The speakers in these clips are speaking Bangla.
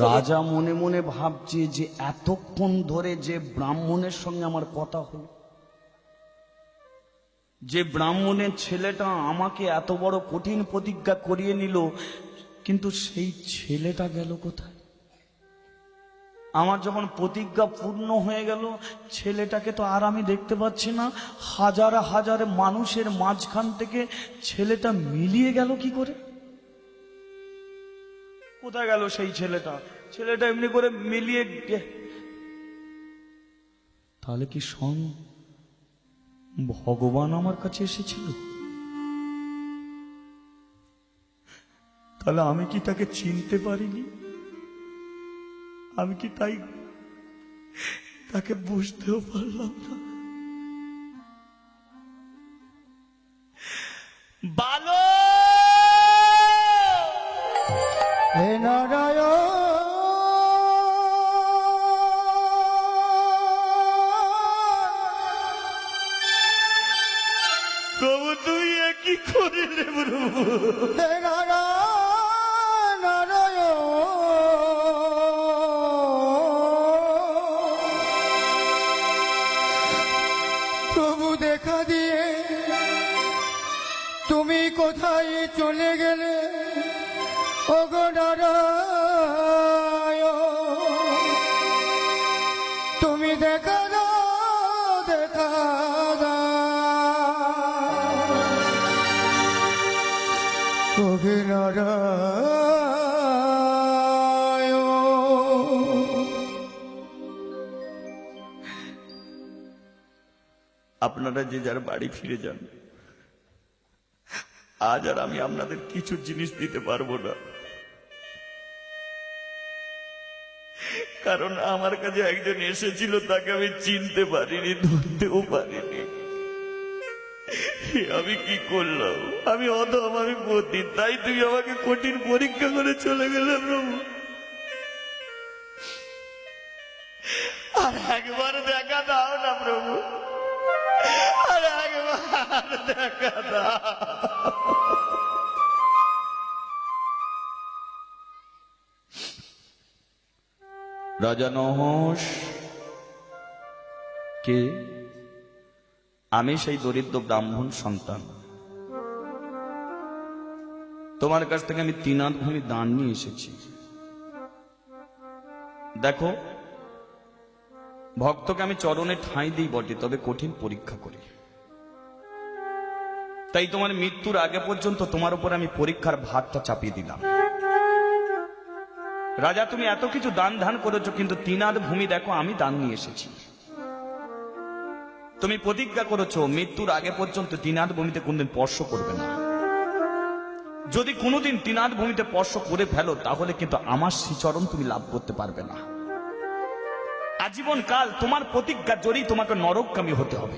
রাজা মনে মনে ভাবছে যে এতক্ষণ ধরে যে ব্রাহ্মণের সঙ্গে আমার কথা হলো, যে ব্রাহ্মণের ছেলেটা আমাকে এত বড় কঠিন প্রতিজ্ঞা করিয়ে নিল, কিন্তু সেই ছেলেটা গেল কোথায়? আমার যখন প্রতিজ্ঞা পূর্ণ হয়ে গেল, ছেলেটাকে তো আর আমি দেখতে পাচ্ছি না। হাজার হাজার মানুষের মাঝখান থেকে ছেলেটা মিলিয়ে গেল কি করে? কোথায় গেল সেই ছেলেটা? ছেলেটা এমনি করে মিলিয়ে তাহলে কি স্বয়ং ভগবান আমার কাছে এসেছিল? তাহলে আমি কি তাকে চিনতে পারিনি? আমি কি তাই তাকে বুঝতেও পারলাম না? বালো হে নারায়ণ, প্রভু তুই কি করিলে প্রভু? হে নারায়ণ, নারায়ণ, প্রভু দেখা দিয়ে তুমি কোথায় চলে গেলে? ওগো নারায়ণ, তুমি দেখা দাও, দেখা দাও, ওগো নারায়ণ। আপনারা যে যার বাড়ি ফিরে যান। আজ আর আমি আপনাদের কিছু জিনিস দিতে পারবো না, কারণ আমার কাছে একজন এসেছিল, তাকে আমি চিনতে পারিনি, ধরতেও পারিনি। আমি কি করলাম? আমি অধম, আমি পতি, তাই তুমি আমাকে কঠিন পরীক্ষা করে চলে গেলে প্রভু। আর একবার দেখা দাও না প্রভু, আর একবার দেখা দাও। রাজা নহস কে? আমি সেই দরিদ্র ব্রাহ্মণ সন্তান। তোমার কাছ থেকে আমি 3 আঁত ভূমি দান নিয়ে এসেছি। দেখো, ভক্তকে আমি চরণে ঠাঁই দিই বটে, তবে কঠিন পরীক্ষা করি। তাই তোমার মৃত্যুর আগে পর্যন্ত তোমার উপর আমি পরীক্ষার ভারটা চাপিয়ে দিলাম। রাজা, তুমি এত কিছু দান ধান করেছো, কিন্তু 3 আঁত ভূমি দেখো আমি দান নিয়ে এসেছি। তুমি প্রতিজ্ঞা করেছো মৃত্যুর আগে পর্যন্ত 3 আঁত ভূমিতে কোনদিন স্পর্শ করবে না। যদি কোনোদিন 3 আঁত ভূমিতে স্পর্শ করে ফেলো, তাহলে কিন্তু আমার শ্রীচরণ তুমি লাভ করতে পারবে না। আজীবন কাল তোমার প্রতিজ্ঞার জোরেই তোমাকে নরকগামী হতে হবে।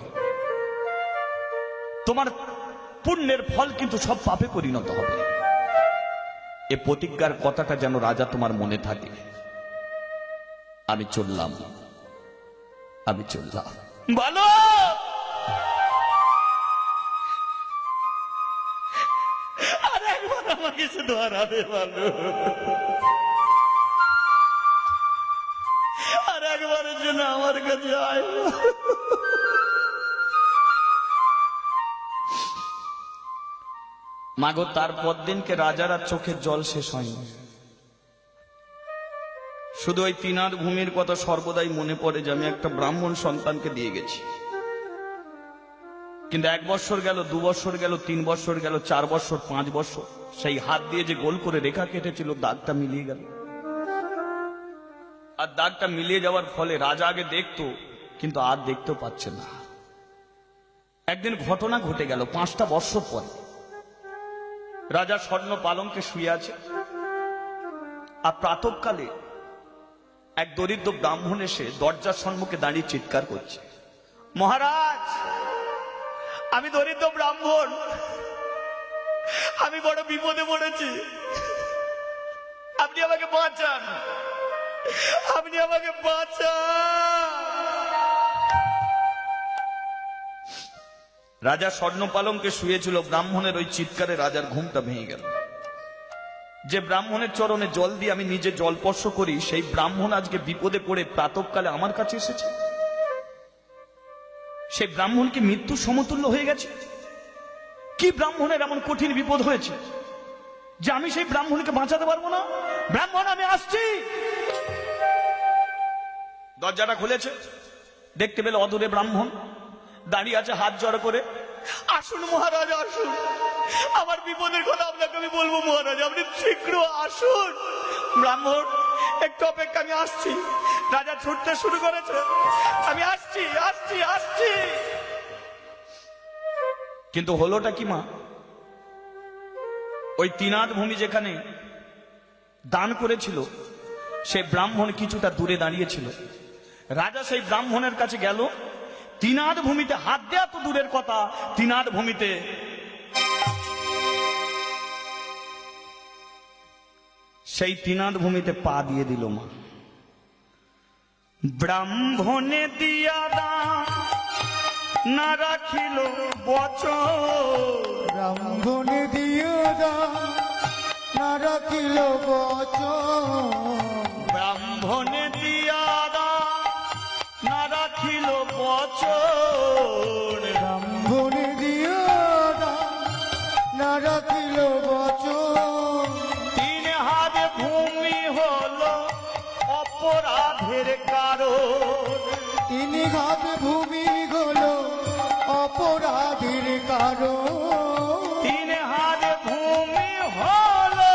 তোমার পুণ্যের ফল কিন্তু সব পাপে পরিণত হবে। এ প্রতিজ্ঞার কথাটা যেন রাজা তোমার মনে থাকে। আমি চললাম, আমি চললাম। বলো, আর একবার আমাকে শুধু হারাবে, বলো, আর একবারের জন্য আমার কাছে আয়। মাগো, তারপর দিনকে রাজার আর চোখের জল শেষ হয়নি। শুধু ওই 3 আঁত ভূমির কথা সর্বদাই মনে পড়ে যে আমি একটা ব্রাহ্মণ সন্তানকে দিয়ে গেছি। কিন্তু 1 বছর গেল, 2 বছর গেল, 3 বছর গেল, 4 বছর, 5 বছর, সেই হাত দিয়ে যে গোল করে রেখা কেটেছিল, দাগটা মিলিয়ে গেল। আর দাগটা মিলিয়ে যাওয়ার ফলে রাজা আগে দেখতো, কিন্তু আর দেখতেও পাচ্ছে না। একদিন ঘটনা ঘটে গেল 5টা বছর পরে। রাজা স্বর্ণ পালঙ্কে শুয়ে আছে, আর প্রাতঃকালে এক দরিদ্র ব্রাহ্মণ এসে দরজার সম্মুখে দাঁড়িয়ে চিৎকার করছে, মহারাজ, আমি দরিদ্র ব্রাহ্মণ, আমি বড় বিপদে পড়েছি, আপনি আমাকে বাঁচান, আপনি আমাকে বাঁচান। রাজা স্বর্ণ পালঙ্কে শুয়েছিল। ব্রাহ্মণের ওই চিৎকারে রাজার ঘুমটা ভেঙে গেল। যে ব্রাহ্মণের চরণে জল দিয়ে আমি নিজে জল স্পর্শ করি, সেই ব্রাহ্মণ আজকে বিপদে পড়ে প্রাতঃকালে আমার কাছে এসেছে। সেই ব্রাহ্মণ কি মৃত্যুর সমতুল্য হয়ে গেছে? কি ব্রাহ্মণের এমন কঠিন বিপদ হয়েছে যে আমি সেই ব্রাহ্মণকে বাঁচাতে পারবো না? ব্রাহ্মণ, আমি আসছি। দরজাটা খুলেছে, দেখতে পেলে অদূরে ব্রাহ্মণ দাঁড়িয়ে আছে হাত জড়ো করে। আসুন মহারাজ, আসুন, আমার বিপদের কথা আপনাকে আমি বলবো মহারাজ, আপনি শীঘ্র আসুন। ব্রাহ্মণ, একটু অপেক্ষা, আমি আসছি। রাজা ছুটতে শুরু করেছে, আমি আসছি আসছি আসছি। কিন্তু হলোটা কি মা? ওই তিনাদ ভূমি যেখানে দান করেছিল, সেই ব্রাহ্মণ কিছুটা দূরে দাঁড়িয়েছিল। রাজা সেই ব্রাহ্মণের কাছে গেল, তিনাদ ভূমিতে হাত দেয়া তো দূরের কথা, তিনাদ ভূমিতে সেই তিনাদ ভূমিতে পা দিয়ে দিল মা। ব্রাহ্মণে দিয়া দান না রাখিল বচন, ব্রাহ্মণে দিও দান না রাখিল বচন, ব্রাহ্মণে দিয়া দান না রাখিল বচন, ব্রাহ্মণে দিও দান না রাখিল বচন, 3 হাত ভূমি হলো অপরাধের কারণ, 3 হাত ভূমি হলো অপরাধীর কারণ, 3 হাত ভূমি হলো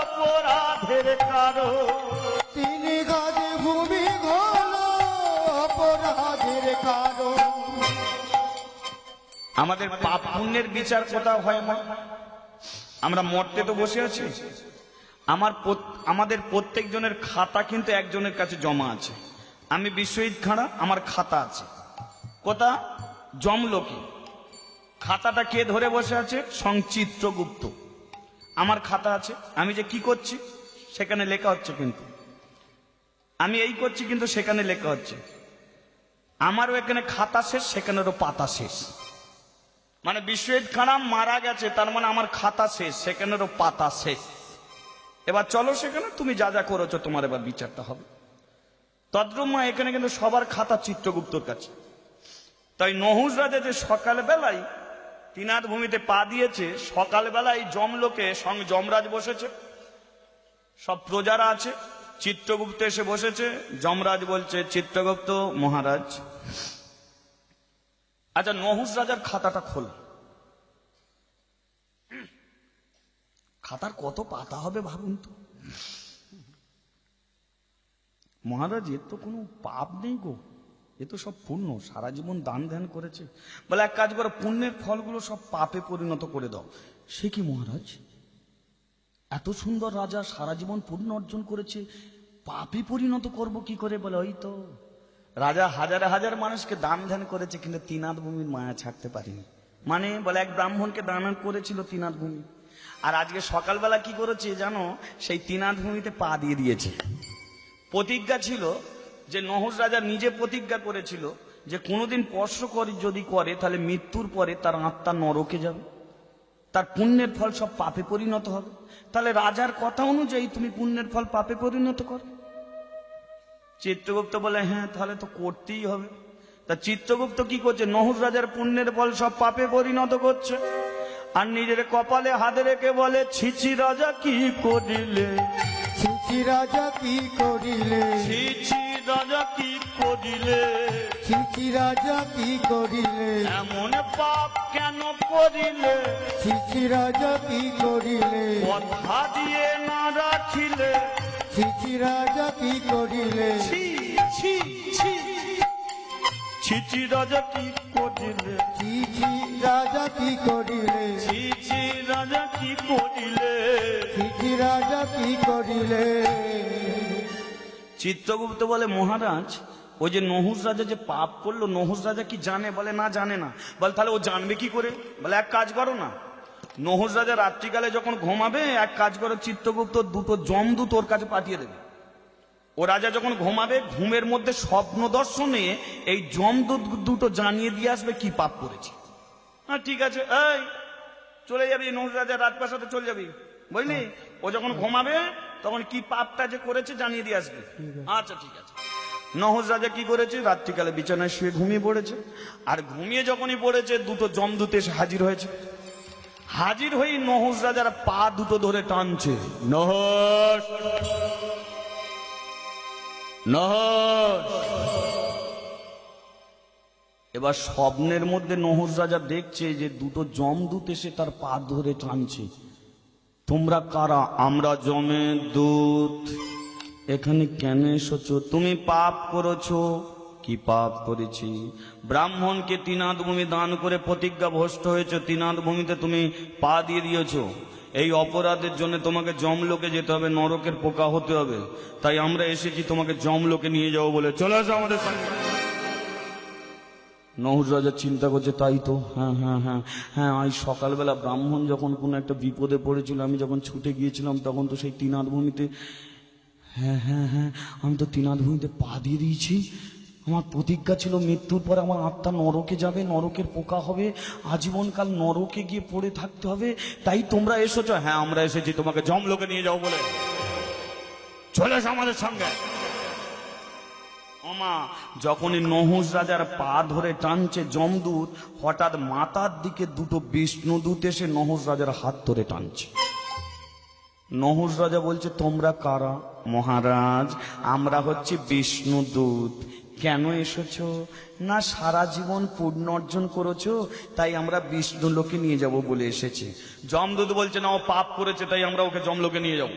অপরাধের কারণ। 3 হাত ভূমি হলো অপরাধীর কারণ। আমাদের পাপ পুণ্যের বিচার কোথাও হয় না? আমরা মরতে তো বসে আছি। আমাদের প্রত্যেকজনের খাতা কিন্তু একজনের কাছে জমা আছে। আমি বিশ্বজিৎ খাঁড়া, আমার খাতা আছে। কোথা? জমলোকে। খাতাটা কে ধরে বসে আছে? চিত্রগুপ্ত। আমার খাতা আছে, আমি যে কি করছি সেখানে লেখা হচ্ছে, কিন্তু আমি এই করছি কিন্তু সেখানে লেখা হচ্ছে। আমারও এখানে খাতা শেষ, সেখানেরও পাতা শেষ। মানে বিশ্বজিৎ খাঁড়া মারা গেছে, তার মানে আমার খাতা শেষ, সেখানেরও পাতা শেষ। এবার চলো সেখানে, তুমি যা যা করেছো তোমার এবার বিচারটা হবে। তদ্রুপ এখানে কিন্তু সবার খাতা চিত্রগুপ্তর কাছে। তাই নহুষ রাজা যে সকালবেলায় তিনাদ ভূমিতে পা দিয়েছে, সকালবেলায় জমলোকে সঙ্গে যমরাজ বসেছে, সব প্রজারা আছে, চিত্রগুপ্ত এসে বসেছে। যমরাজ বলছে, চিত্রগুপ্ত মহারাজ, আচ্ছা নহুষ রাজার খাতাটা খোল। খাতার কত পাতা হবে ভাবুন তো। মহারাজ, এর তো কোনো পাপ নেই গো, এ তো সব পুণ্য, সারা জীবন দান ধ্যান করেছে। বলে এক কাজ করো, পুণ্যের ফলগুলো সব পাপে পরিণত করে দাও। সে কি মহারাজ, এত সুন্দর রাজা সারা জীবন পুণ্য অর্জন করেছে, পাপে পরিণত করব কি করে? বলে ওই তো, রাজা হাজার হাজার মানুষকে দান ধ্যান করেছে, কিন্তু তিনাদ ভূমির মায়া ছাড়তে পারেনি। মানে বলে এক ব্রাহ্মণকে দান করেছিল তিনাদ ভূমি, আর আজকে সকালবেলা কি করেছে জানো? সেই তিনাদ ভূমিতে পা দিয়ে দিয়েছে। প্রতিজ্ঞা ছিল যে নহুষ রাজা নিজে প্রতিজ্ঞা করেছিল যে কোনোদিন স্পর্শ যদি করে, তাহলে মৃত্যুর পরে তার আত্মা নরকে যাবে, তার পুণ্যের ফল সব পাপে পরিণত হবে। তাহলে রাজার কথা অনুযায়ী তুমি পুণ্যের ফল পাপে পরিণত করো। চিত্রগুপ্ত বলে, হ্যাঁ তাহলে তো করতেই হবে। তা চিত্রগুপ্ত কি করছে? নহুষ রাজার পুণ্যের ফল সব পাপে পরিণত করছে, আর নিজের কপালে হাত রেখে বলে, ছিছি রাজা কি করিলে, ছিছি রাজা কি করিলে, ছিছি রাজা কি করিলে, ছিছি রাজা কি করিলে, এমন পাপ কেন করিলে, ছিছি রাজা কি করিলে, কথা দিয়ে না রাখিলে, ছিছি রাজা কি করিলে, ছি ছি ছি, ছিছি রাজা কি করিলে, ছিছি রাজা কি করিলে, ছিছি রাজা কি করিলে। ছিছি রাজা কি করিলে। চিত্রগুপ্ত বলে, মহারাজ ওই যে নহুষ রাজা যে পাপ করলো, নহুষ রাজা কি জানে? বলে না, জানে না। বলে তাহলে ও জানবে কি করে? বলে এক কাজ করো না, নহুষ রাজা রাত্রিকালে যখন ঘুমাবে, এক কাজ করো, চিত্রগুপ্ত 2টো যমদূত ওর কাছে পাঠিয়ে দেবে। ও রাজা যখন ঘুমাবে, ঘুমের মধ্যে স্বপ্ন দর্শনে এই যমদূত 2টো জানিয়ে দিয়ে আসবে কি পাপ করেছে। হ্যাঁ ঠিক আছে, এই চলে যাবি নহুষ রাজা রাজপ্রাসাদে চলে যাবি, বুঝলি? ও যখন ঘুমাবে তখন কি পাপটা যে করেছে জানিয়ে দিয়ে আসবে। আচ্ছা ঠিক আছে। নহস রাজা কি করেছে, রাত্রিকালে বিছানায় শুয়ে ঘুমিয়ে পড়েছে। আর ঘুমিয়ে যখনই পড়েছে, দুটো যমদূত এসে হাজির হয়েছে। হাজির হয়ে নহস রাজার পা দুটো ধরে টানছে, নহস নহস। এবার স্বপ্নের মধ্যে নহস রাজা দেখছে যে দুটো যমদূত এসে তার পা ধরে টানছে। তোমরা কারা? আমরা যমের দূত। এখানে কেন এসেছো? তুমি পাপ করেছো। কি পাপ করেছি? ব্রাহ্মণকে তিনাদ ভূমি দান করে প্রতিজ্ঞা ভ্রষ্ট হয়েছে, তিনাদ ভূমিতে তুমি পা দিয়ে দিয়েছো। এই অপরাধের জন্য তোমাকে যমলোকে যেতে হবে, নরকের পোকা হতে হবে। তাই আমরা এসেছি তোমাকে যমলোকে নিয়ে যাবো বলে। চলে আসো আমাদের সঙ্গে। নহস রাজা চিন্তা করছে, তাই তো, হ্যাঁ হ্যাঁ হ্যাঁ হ্যাঁ, আজ সকালবেলা ব্রাহ্মণ যখন কোনো একটা বিপদে পড়েছিল, আমি যখন ছুটে গিয়েছিলাম তখন তো সেই তিনাদ ভূমিতে, হ্যাঁ হ্যাঁ হ্যাঁ, আমি তো তিনাদ ভূমিতে পা দিয়ে দিয়েছি। আমার প্রতিজ্ঞা ছিল মৃত্যুর পরে আমার আত্মা নরকে যাবে, নরকের পোকা হবে, আজীবনকাল নরকে গিয়ে পড়ে থাকতে হবে। তাই তোমরা এসেছো? হ্যাঁ আমরা এসেছি তোমাকে যমলোকে নিয়ে যাও বলে। চলে এসো আমাদের সঙ্গে। ওমা, যখনই নহস রাজার পা ধরে টানছে যমদূত, হঠাৎ মাথার দিকে দুটো বিষ্ণুদূত এসে নহস রাজার হাত ধরে টানছে। নহস রাজা বলছে, তোমরা কারা? মহারাজ, আমরা হচ্ছে বিষ্ণুদূত। কেন এসেছো? না সারা জীবন পুণ্য অর্জন করেছো, তাই আমরা বিষ্ণু লোকে নিয়ে যাব বলে এসেছি। যমদূত বলছে, না ও পাপ করেছে, তাই আমরা ওকে যমলোকে নিয়ে যাব।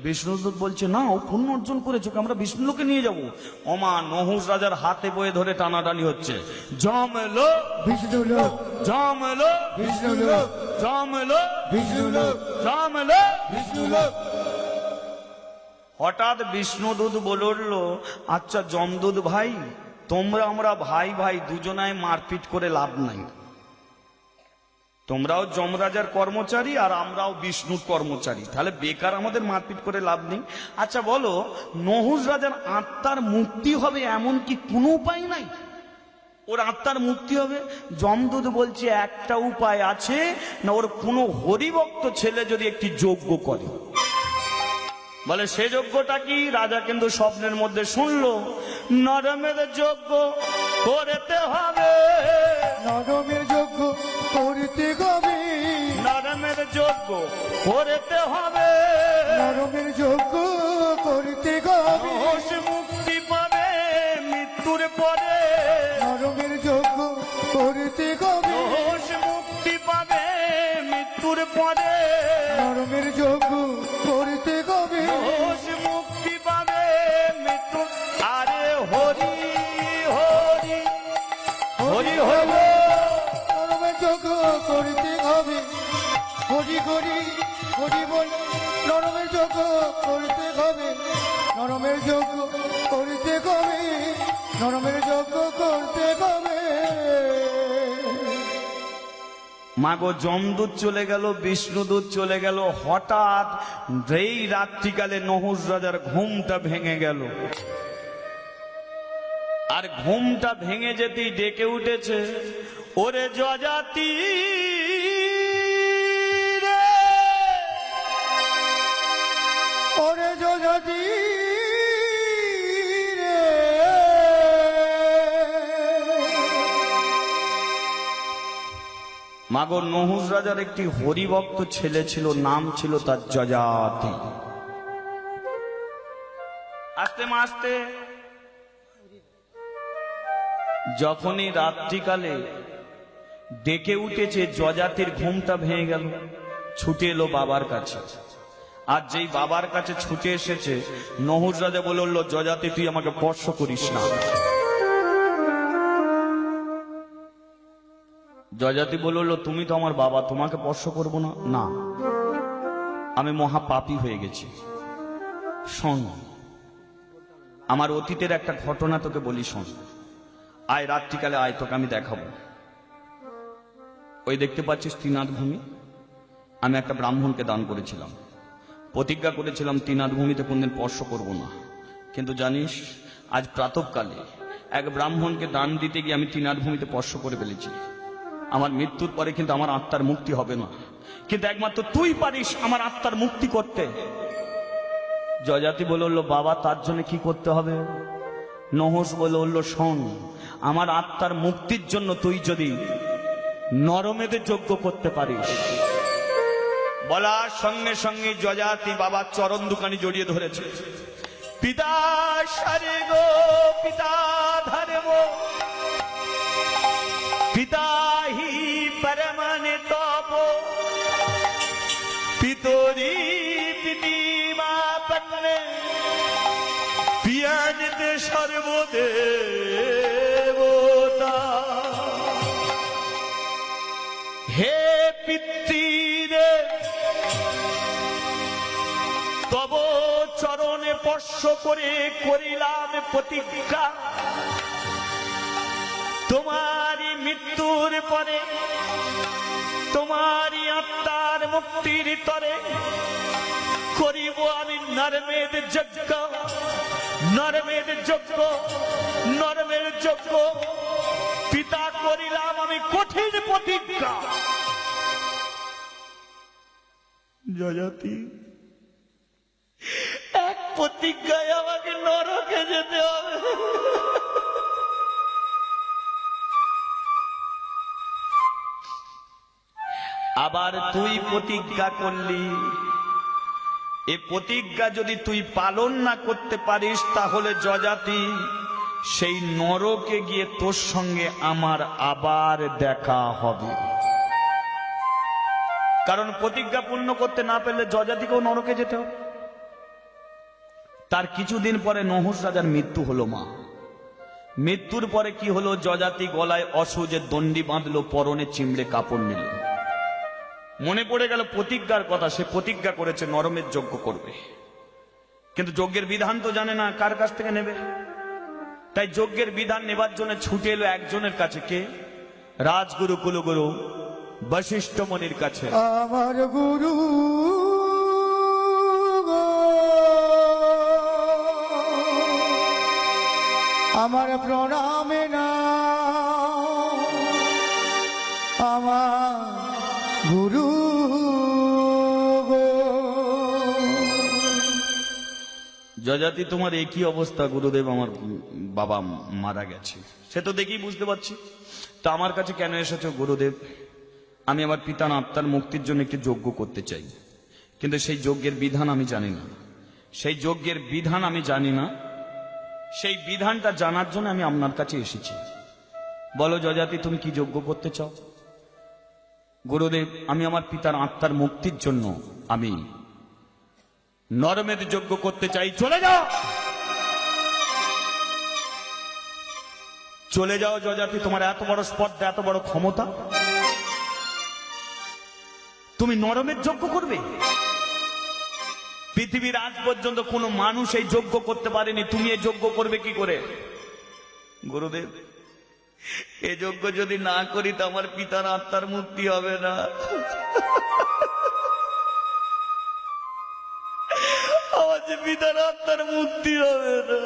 বিষ্ণুদূত বলছে, না ও পুণ্য অর্জন করেছে, ওকে আমরা বিষ্ণু লোকে নিয়ে যাব। ওমা, নহস রাজার হাতে বয়ে ধরে টানাটানি হচ্ছে। যমলো বিষ্ণুলোক, যমলো বিষ্ণুলোক, যমলো বিষ্ণুলোক, যমলো। বিষ্ণুলোক। হঠাৎ বিষ্ণুদূত বলে উঠল, আচ্ছা যমদূত ভাই, তোমরা আমরা ভাই ভাই, দুজনায় মারপিট করে লাভ নাই। তোমরাও যমরাজার কর্মচারী আর আমরাও বিষ্ণুর কর্মচারী, তাহলে বেকার আমাদের মারপিট করে লাভ নেই। আচ্ছা বলো, নহস রাজার আত্মার মুক্তি হবে এমন কি কোনো উপায় নাই? ওর আত্মার মুক্তি হবে? যমদূত বলছে, একটা উপায় আছে, না ওর কোনো হরিভক্ত ছেলে যদি একটি যজ্ঞ করে। বলে সে যজ্ঞটা কি? রাজা কিন্তু স্বপ্নের মধ্যে শুনলো, নরমের যজ্ঞ করতে হবে, নরমের যজ্ঞ করিতে হবে, নরমের যজ্ঞ করতে হবে, নরমের যজ্ঞ করিতে হবে, নহস মুক্তি পাবে মৃত্যুর পরে, নরমের যজ্ঞ করিতে হবে, নহস মুক্তি পাবে মৃত্যুর পরে, নরমের যজ্ঞ করিতে হবে, নহস মুক্তি পাবে মৃত্যু। আরে হরি হরি হরি হরি, নরমের যজ্ঞ করিতে হবে, হরি হরি হরি বল, নরমের যজ্ঞ করিতে হবে, নরমের যজ্ঞ করিতে হবে, নরমের যজ্ঞ করতে হবে। মাগো, যমদূত চলে গেল, বিষ্ণুদূত চলে গেল। হঠাৎ এই রাত্রিকালে নহস রাজার ঘুমটা ভেঙে গেল। আর ঘুমটা ভেঙে যেতেই ডেকে উঠেছে, ওরে যজাতি রে, ওরে যজাতি রে, মাগো, নহস রাজার একটি হরিভক্ত ছেলে ছিল, নাম ছিল তার যজাতি। আস্তে মা আস্তে। যখনই রাত্রিকালে ডেকে উঠেছে, যজাতির ঘুমটা ভেঙে গেল, ছুটে এলো বাবার কাছে। আর যেই বাবার কাছে ছুটে এসেছে, নহস রাজা বলল, যজাতি তুই আমাকে স্পর্শ করিস না। যজাতি বলল, তুমি তো আমার বাবা, তোমাকে স্পর্শ করবো না? না, আমি মহা পাপী হয়ে গেছি। শোন, আমার অতীতের একটা ঘটনা তোকে বলি, শোন। আয় রাত্রিকালে আয়, তোকে আমি দেখাবো। ওই দেখতে পাচ্ছিস তিনাদ ভূমি, আমি একটা ব্রাহ্মণকে দান করেছিলাম। প্রতিজ্ঞা করেছিলাম তিনাদ ভূমিতে কোনদিন স্পর্শ করব না। কিন্তু জানিস, আজ প্রাতঃকালে এক ব্রাহ্মণকে দান দিতে গিয়ে আমি তিনাদ ভূমিতে স্পর্শ করে ফেলেছি। আমার মৃত্যুর পরে কিন্তু আমার আত্মার মুক্তি হবে না। কিন্তু একমাত্র তুই পারিস আমার আত্মার মুক্তি করতে। জয়জাতি বলে উঠল, বাবা তার জন্য কি করতে হবে? নহস বলে উঠল, শোন, আমার আত্মার মুক্তির জন্য তুই যদি নরমেধে যজ্ঞ করতে পারিস। বলার সঙ্গে সঙ্গে জয়জাতি বাবার চরণ দুখানি জড়িয়ে ধরেছে। পিতা সারে গো পিতা ধারে গো পিতা হি পরমনে তপ পিতরি পিতিমা পন্নে পিয়ানিতে সর্বদেবতা। হে পিতৃরে তব চরণে স্পর্শ করে করিলাম প্রতিজ্ঞা, তোমারই মৃত্যুর পরে তোমারই আত্মার মুক্তির তরে করিব আমি নরমেধ যজ্ঞ, নরমেধ যজ্ঞ, নরমেধ যজ্ঞ। পিতা করিলাম আমি কঠিন প্রতিজ্ঞা। জয়জাতি, এক প্রতিজ্ঞায় আমাকে নরকে যেতে হবে। আবার তুই প্রতিজ্ঞা করলি, এ প্রতিজ্ঞা যদি তুই পালন না করতে পারিস তাহলে জয়জাতি সেই নরকে গিয়ে তোর সঙ্গে আমার আবার দেখা হবে। কারণ প্রতিজ্ঞা পূর্ণ করতে না পারলে জয়জাতিকেও নরকে যেতে হবে। তার কিছুদিন পরে নহস রাজার মৃত্যু হলো। মা মৃত্যুর পরে কি হলো, জয়জাতি গলায় অসুজের দণ্ডি বাঁধলো, পরনে চিমড়ে কাপড় নিল। মনে পড়ে গেল প্রতিজ্ঞার কথা, সে প্রতিজ্ঞা করেছে নরমের যজ্ঞ করবে, কিন্তু যজ্ঞের বিধান তো জানে না, কার কাছ থেকে নেবে। তাই যজ্ঞের বিধান নেবার জন্য ছুটে এলো একজনের কাছে। কে? রাজগুরু কুলগুরু বশিষ্ঠ মুনির কাছে। আমার গুরু আমার প্রণামে না, আমার গুরু জয়জাতি, তোমার একই অবস্থা। গুরুদেব, আমার বাবা মারা গেছে। সে তো দেখেই বুঝতে পারছি, তা আমার কাছে কেন এসেছো গুরুদেব? আমি আমার পিতার আত্মার মুক্তির জন্য একটি যজ্ঞ করতে চাই, কিন্তু সেই যজ্ঞের বিধান আমি জানি না। সেই যজ্ঞের বিধান আমি জানি না, সেই বিধানটা জানার জন্য আমি আপনার কাছে এসেছি। বলো জয়জাতি, তুমি কি যজ্ঞ করতে চাও? গুরুদেব, আমি আমার পিতার আত্মার মুক্তির জন্য আমি নরমেধ যজ্ঞ করতে চাই। চলে যাও, চলে যাও জয়জাতি, তোমার এত বড় স্পর্ধা, এত বড় ক্ষমতা, তুমি নরমেধ যজ্ঞ করবে? পৃথিবীর আজ পর্যন্ত কোনো মানুষ এই যজ্ঞ করতে পারেনি, তুমি এই যজ্ঞ করবে কি করে? গুরুদেব, এ যজ্ঞ যদি না করি তো আমার পিতার আত্মার মুক্তি হবে না। আমার যে পিতার আত্মার মুক্তি হবে না।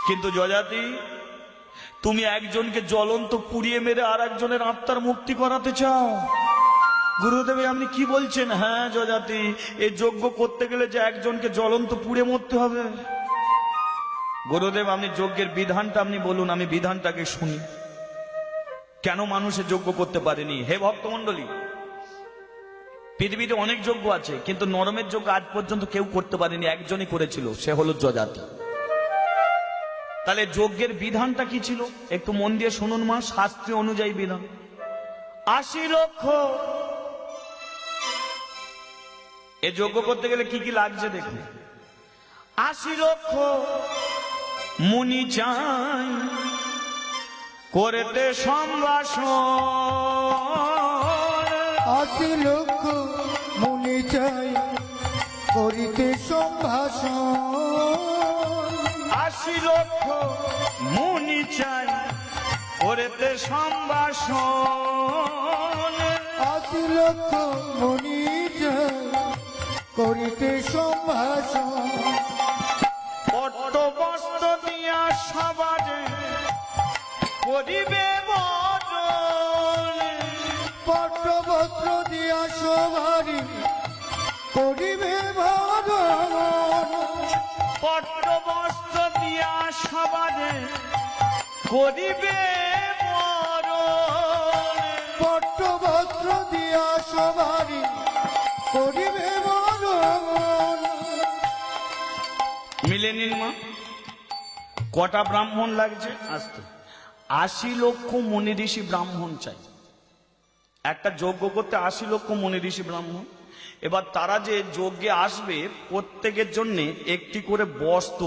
কিন্তু জয়জাতি, তুমি একজনকে জ্বলন্ত পুড়িয়ে মেরে আর একজনের আত্মার মুক্তি করাতে চাও? গুরুদেব, আপনি কি বলছেন? হ্যাঁ জয়জাতি, এই যজ্ঞ করতে গেলে যে একজনকে জ্বলন্ত পুড়ে মরতে হবে। গুরুদেব, আপনি যজ্ঞের বিধানটা আপনি বলুন, আমি বিধানটাকে শুনি। কেন মানুষের যজ্ঞ করতে পারেনি? হে ভক্তমণ্ডলী, পৃথিবীতে অনেক যজ্ঞ আছে, কিন্তু নরমের যজ্ঞ আজ পর্যন্ত কেউ করতে পারেনি, একজনই করেছিল, সে হলো জয়জাতি। তাহলে যজ্ঞের বিধানটা কি ছিল একটু মন দিয়ে শুনুন মা। শাস্ত্রীয় অনুযায়ী বিধান, 80 লক্ষ। এ যজ্ঞ করতে গেলে কি কি লাগছে দেখুন। 80 লক্ষ মুনি চাই করতে সম্ভাষণ, 80 লক্ষ মুনি চাই করিতে সম্ভাষণ, 80 লক্ষ মুনি চাই করতে সম্ভাষণ, 80 লক্ষ মুনি চাই করিতে সম্ভাষণ, পট্ট বস্ত্র দিয়া সমাজে করিবে বদল, সবারই করিবে ভজন পট্ট বস্ত্র দিয়া সবারে করিবে মরণ। পট্ট বস্ত্র দিয়া সবারই করিবে ভজন। মিলে নিন মা, কটা ব্রাহ্মণ লাগছে? আসতে 80 লক্ষ মুনি ঋষি ব্রাহ্মণ চাই। একটা যজ্ঞ করতে 80 লক্ষ মুনি ঋষি ব্রাহ্মণ। এবার তারা যে যজ্ঞে আসবে প্রত্যেকের জন্য একটি করে বস্ত্র,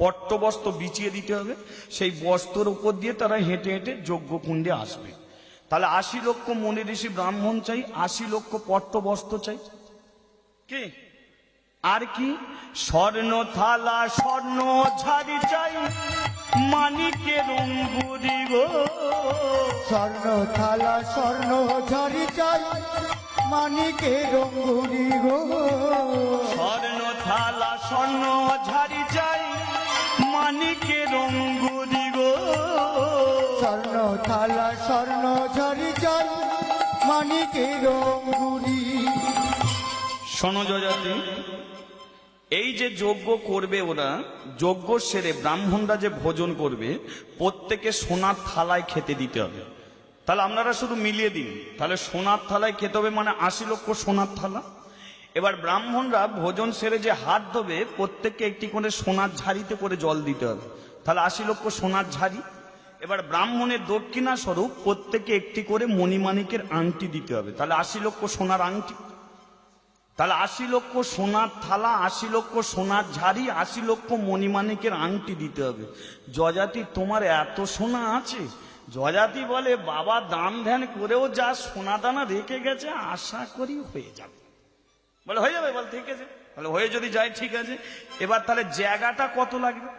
পট্ট বস্ত্র বিছিয়ে দিতে হবে। সেই বস্ত্রের উপর দিয়ে তারা হেঁটে হেঁটে যজ্ঞ কুণ্ডে আসবে। তাহলে 80 লক্ষ মুনি ঋষি ব্রাহ্মণ চাই, 80 লক্ষ পট্ট বস্ত্র চাই। কি আর কি? স্বর্ণ থালা স্বর্ণ ঝাড়ি চাই, মানিকের অঙ্গুরি গো। স্বর্ণ থালা স্বর্ণ ঝাড়ি চাই, মানিকের অঙ্গুরি গো। স্বর্ণ থালা স্বর্ণ ঝাড়ি চাই, মানিকের অঙ্গুরি গো। স্বর্ণ থালা স্বর্ণ ঝাড়ি চাই, মানিকের অঙ্গুরি। শোনো যজাতি, এই যে যজ্ঞ করবে ওরা, যজ্ঞ সেরে ব্রাহ্মণরা যে ভোজন করবে প্রত্যেকে সোনার থালায় খেতে দিতে হবে। তাহলে আপনারা শুধু মিলিয়ে দিন, তাহলে সোনার থালায় খেতে হবে মানে 80 লক্ষ সোনার থালা। এবার ব্রাহ্মণরা ভোজন সেরে যে হাত ধোবে প্রত্যেককে একটি করে সোনার ঝাড়িতে করে জল দিতে হবে, তাহলে 80 লক্ষ সোনার ঝাড়ি। এবার ব্রাহ্মণের দক্ষিণা স্বরূপ প্রত্যেকে একটি করে মণিমাণিকের আংটি দিতে হবে, তাহলে 80 লক্ষ সোনার আংটি। তাহলে 80 লক্ষ সোনার থালা, 80 লক্ষ সোনার ঝাড়ি, 80 লক্ষ মণিমাণিকের আংটি দিতে হবে। যজাতি তোমার এত সোনা আছে? যজাতি বলে বাবা দান ধ্যান করেও যা সোনা দানা রেখে গেছে আশা করি হয়ে যাবে। বলে হয়ে যাবে? বল ঠিক আছে, তাহলে হয়ে যদি যায় ঠিক আছে। এবার তাহলে জায়গাটা কত লাগবে?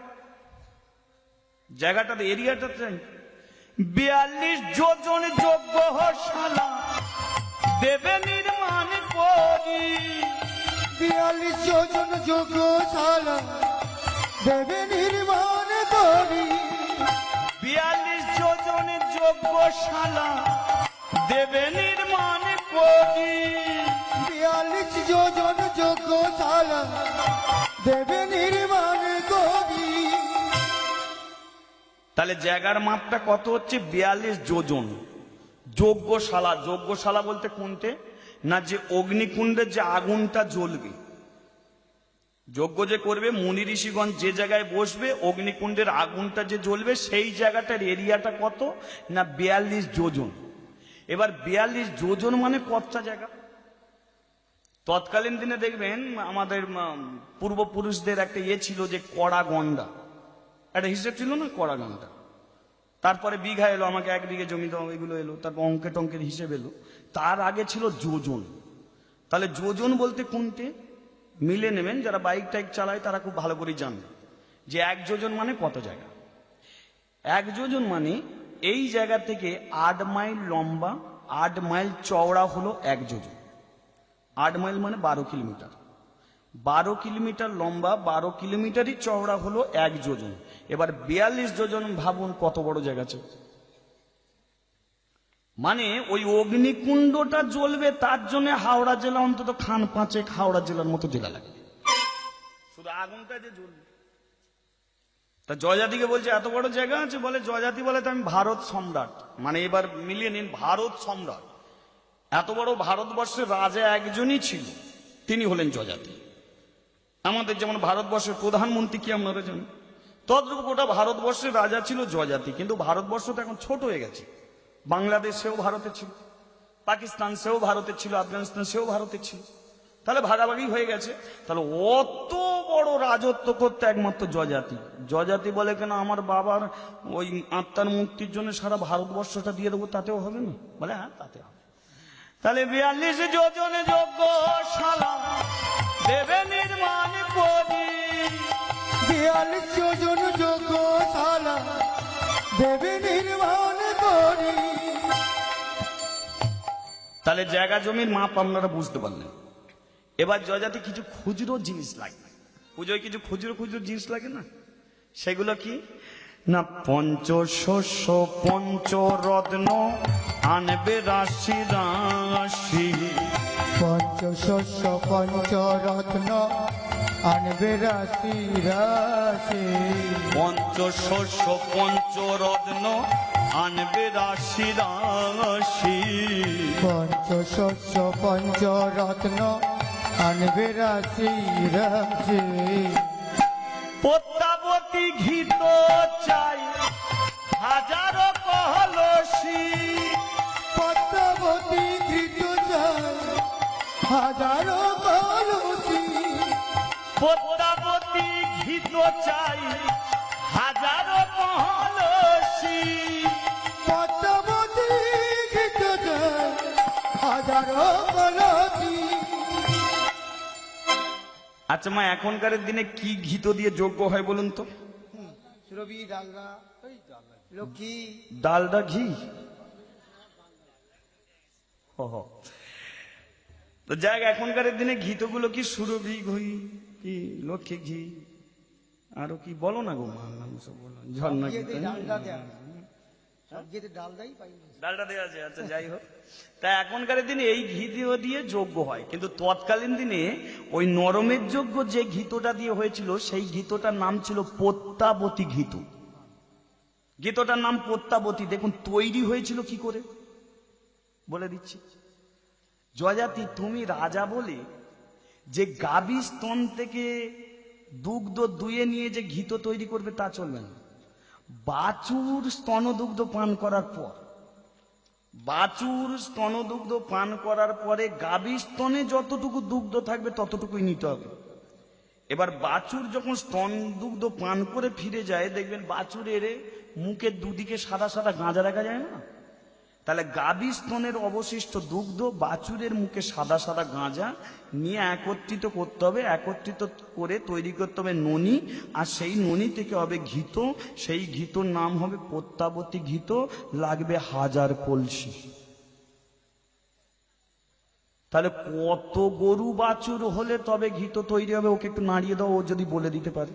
জায়গাটা এরিয়াটা চাই 42 যোজন যজ্ঞশালা দেবে নির্মাণ করি। 42 যোজন যজ্ঞশালা দেবে নির্মাণ করি। 42 যোজন যজ্ঞশালা দেবে নির্মাণ করি। 42 যোজন যজ্ঞশালা দেবে নির্মাণ করি। তাহলে জায়গার মাপটা কত হচ্ছে? 42 যোজন যজ্ঞশালা। যজ্ঞশালা বলতে কোনটে? না, যে অগ্নিকুণ্ডের যে আগুনটা জ্বলবে, যজ্ঞ যে করবে মুনি ঋষিগণ যে জায়গায় বসবে অগ্নিকুণ্ডের আগুনটা যে জ্বলবে সেই জায়গাটার এরিয়াটা কত? না 42 যোজন। এবার 42 যোজন মানে কতটা জায়গা? তৎকালীন দিনে দেখবেন আমাদের পূর্বপুরুষদের একটা ছিল যে কড়া গন্ডা, একটা হিসেব ছিল না কড়া গন্ডা। তারপরে বিঘা এলো, আমাকে 1 বিঘে জমি দাও, এগুলো এলো, তারপর অঙ্কে টঙ্কের হিসেব এলো। তার আগে ছিল যোজন। তাহলে যোজন বলতে কোনটে? মিলে নেবেন, যারা বাইক টাইক চালায় তারা খুব ভালো করে জানবে যে 1 যোজন মানে কত জায়গা। 1 যোজন মানে এই জায়গা থেকে 8 মাইল লম্বা, 8 মাইল চওড়া হলো 1 যোজন। 8 মাইল মানে 12 কিলোমিটার। 12 কিলোমিটার লম্বা, 12 কিলোমিটারই চওড়া হলো 1 যোজন। এবার 42 যোজন ভাবুন কত বড় জায়গা আছে। মানে ওই অগ্নিকুণ্ডটা জ্বলবে তার জন্য হাওড়া জেলা অন্তত খান 5 হাওড়া জেলার মতো জেলা লাগে, শুধু আগুনটা যে জ্বলবে। তা জয়জাতিকে বলছে এত বড় জায়গা আছে? বলে জয়জাতি বলে তো আমি ভারত সম্রাট। মানে এবার মিলিয়ে নিন, ভারত সম্রাট। এত বড় ভারতবর্ষের রাজা একজনই ছিল, তিনি হলেন জয়জাতি। আমাদের যেমন ভারতবর্ষের প্রধানমন্ত্রী কি আপনারা জানেন, তদ্রূপ গোটা ভারতবর্ষের রাজা ছিল জয়জাতি। কিন্তু ভারতবর্ষ তো এখন ছোট হয়ে গেছে। বাংলাদেশ সেও ভারতে ছিল, পাকিস্তান সেও ভারতে ছিল, আফগানিস্তান সেও ভারতে ছিল। তাহলে ভাগাভাগি হয়ে গেছে। তাহলে অত বড় রাজত্ব করতে একমাত্র জয়জাতি। জয়জাতি বলে কেন আমার বাবার ওই আত্মার মুক্তির জন্য সারা ভারতবর্ষটা দিয়ে দেবো, তাতেও হবে না? বলে হ্যাঁ তাতে হবে। তাহলে 42 যোজনে যজ্ঞশালা দেবে নির্মাণ করি। 42 যোজন যজ্ঞশালা দেবে নির্মাণ করি। তাহলে জায়গা জমির মাপ আপনারা বুঝতে পারলেন। এবার জয়জাতি কিছু খুচরো জিনিস লাগে, পুজোয় কিছু খুচরো খুচরো জিনিস লাগে না? সেগুলো কি না, পঞ্চশস্য পঞ্চরত্ন আনবে রাশি রাশি। পঞ্চশস্য পঞ্চরত্ন আনবে রাশি রাশি। পঞ্চশস্য পঞ্চরত্ন আনবে রাশি রাশি। পঞ্চশস্য পঞ্চরত্ন আনবে রাশি রাশি। পদ্মাবতী ঘিত চাই হাজারো কলসি। পদ্মাবতী ঘৃত চাই হাজারো কলসি। পদ্মাবতী ঘিত চাই হাজারো কলসি। পদ্মাবতী ঘৃত চাই হাজারো কলসি। আচ্ছা মা, এখনকার দিনে কি ঘিত দিয়ে যজ্ঞ হয় বলুন তো? সুরভি, ডালদা, লক্ষ্মী, ডালডা ঘি। তো যাক, এখনকার দিনে ঘিতগুলো কি সুরভি ঘি, কি লক্ষ্মী ঘি, আরো কি বলো না গো মা, নাম সব বলো, ঝর্ণা ঘি। ডালদা দেয়া সব ঘিতে ডালদাই পাইনি। ডালটা দেওয়া আছে। আচ্ছা যাই হোক, তাই এখনকার দিনে এই ঘি দিয়ে যজ্ঞ হয়, কিন্তু তৎকালীন দিনে ওই নরমের যজ্ঞ যে ঘিতটা দিয়ে হয়েছিল সেই ঘিতটার নাম ছিল পদ্মাবতী ঘিত। ঘিতটার নাম পদ্মাবতী। দেখুন তৈরি হয়েছিল কি করে বলে দিচ্ছি। জয়াতি, তুমি রাজা বলে যে গাভী স্তন থেকে দুগ্ধ দুয়ে নিয়ে যে ঘিত তৈরি করবে তা চলবে না। বাছুর স্তনদুগ্ধ পান করার পর, বাছুর স্তনদুগ্ধ পান করার পরে গাভী স্তনে যতটুকু দুগ্ধ থাকবে ততটুকুই নিতে হবে। এবার বাছুর যখন স্তন দুগ্ধ পান করে ফিরে যায়, দেখবেন বাছুরের মুখের দুদিকে সাদা সাদা গাঁজা দেখা যায় না? তাহলে গাভী স্তনের অবশিষ্ট দুগ্ধ বাছুরের মুখে সাদা সাদা গাঁজা নিয়ে একত্রিত করতে হবে। একত্রিত করে তৈরি করতে হবে ননি, আর সেই ননি থেকে হবে ঘিত। সেই ঘিতর নাম হবে পদ্মাবতী ঘিত। লাগবে 1000 কলসি। তাহলে কত গরু বাছুর হলে তবে ঘিত তৈরি হবে? ওকে একটু নাড়িয়ে দাও, ও যদি বলে দিতে পারে।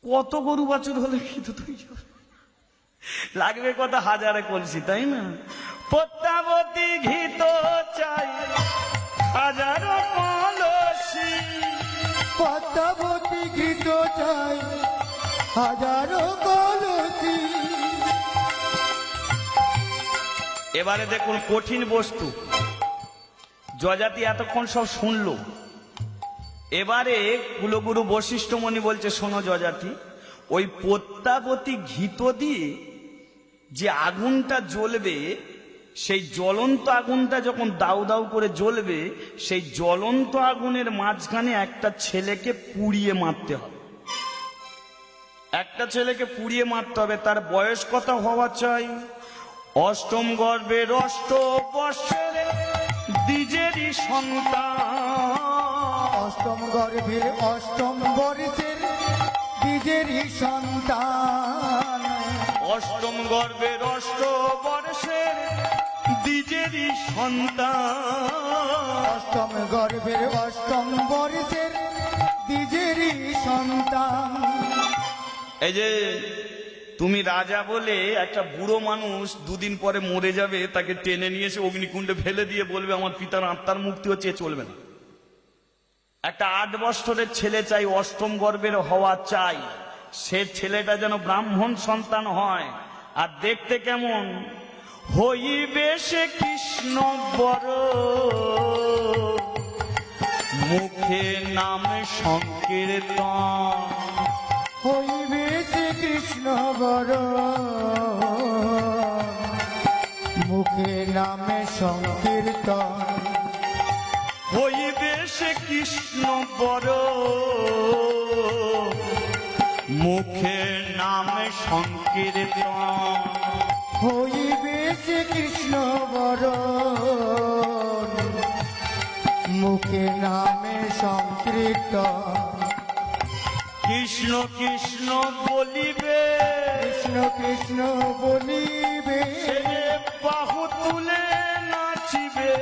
কত গরু বাছুর হলে ঘিত তৈরি হবে? লাগবে কত? 1000 কলসি, তাই না? পদ্মাবতী ঘিত চাই হাজারো কলসি। পদ্মাবতী ঘৃত চাই হাজারো কলসি। এবারে দেখুন কঠিন বস্তু। যজাতি এতক্ষণ সব শুনলো, এবারে কুলগুরু বশিষ্ঠমণি বলছে, শোনো যজাতি, ওই পদ্মাবতী ঘিত দিয়ে যে আগুনটা জ্বলবে, সেই জ্বলন্ত আগুনটা যখন দাউ দাউ করে জ্বলবে, সেই জ্বলন্ত আগুনের মাঝখানে একটা ছেলেকে পুড়িয়ে মারতে হবে। একটা ছেলেকে পুড়িয়ে মারতে হবে। তার বয়স কত হওয়া চাই? অষ্টম গর্ভের 8 বর্ষের দ্বিজেরই সন্তান। অষ্টম গর্ভের 8ম বর্ষের দ্বিজেরই সন্তান। অষ্টম গর্ভের 8 বর্ষের দ্বিজেরই সন্তান। অষ্টম গর্ভের 8ম বর্ষের দ্বিজেরই সন্তান। এই যে তুমি রাজা বলে একটা বুড়ো মানুষ 2 দিন পরে মরে যাবে, তাকে টেনে নিয়ে এসে অগ্নিকুণ্ডে ফেলে দিয়ে বলবে আমার পিতার আত্মার মুক্তি হচ্ছে, চলবে না। একটা 8 বছরের ছেলে চাই, অষ্টম গর্ভের হওয়া চাই। সে ছেলেটা যেন ব্রাহ্মণ সন্তান হয়। আর দেখতে কেমন হইবে? সে কৃষ্ণ বর, মুখে নামে সংকীর্তন। হইবে শ্রী কৃষ্ণ বর, মুখে নামে সংকীর্তন। হইবে সে কৃষ্ণ বর, মুখে নামে সংকীর্তন। হইবে শ্রী কৃষ্ণ বর, মুখে নামে সংকীর্তন। কৃষ্ণ কৃষ্ণ বলিবে, কৃষ্ণ কৃষ্ণ বলিবে, ছেলে বাহু তুলে নাচিবে।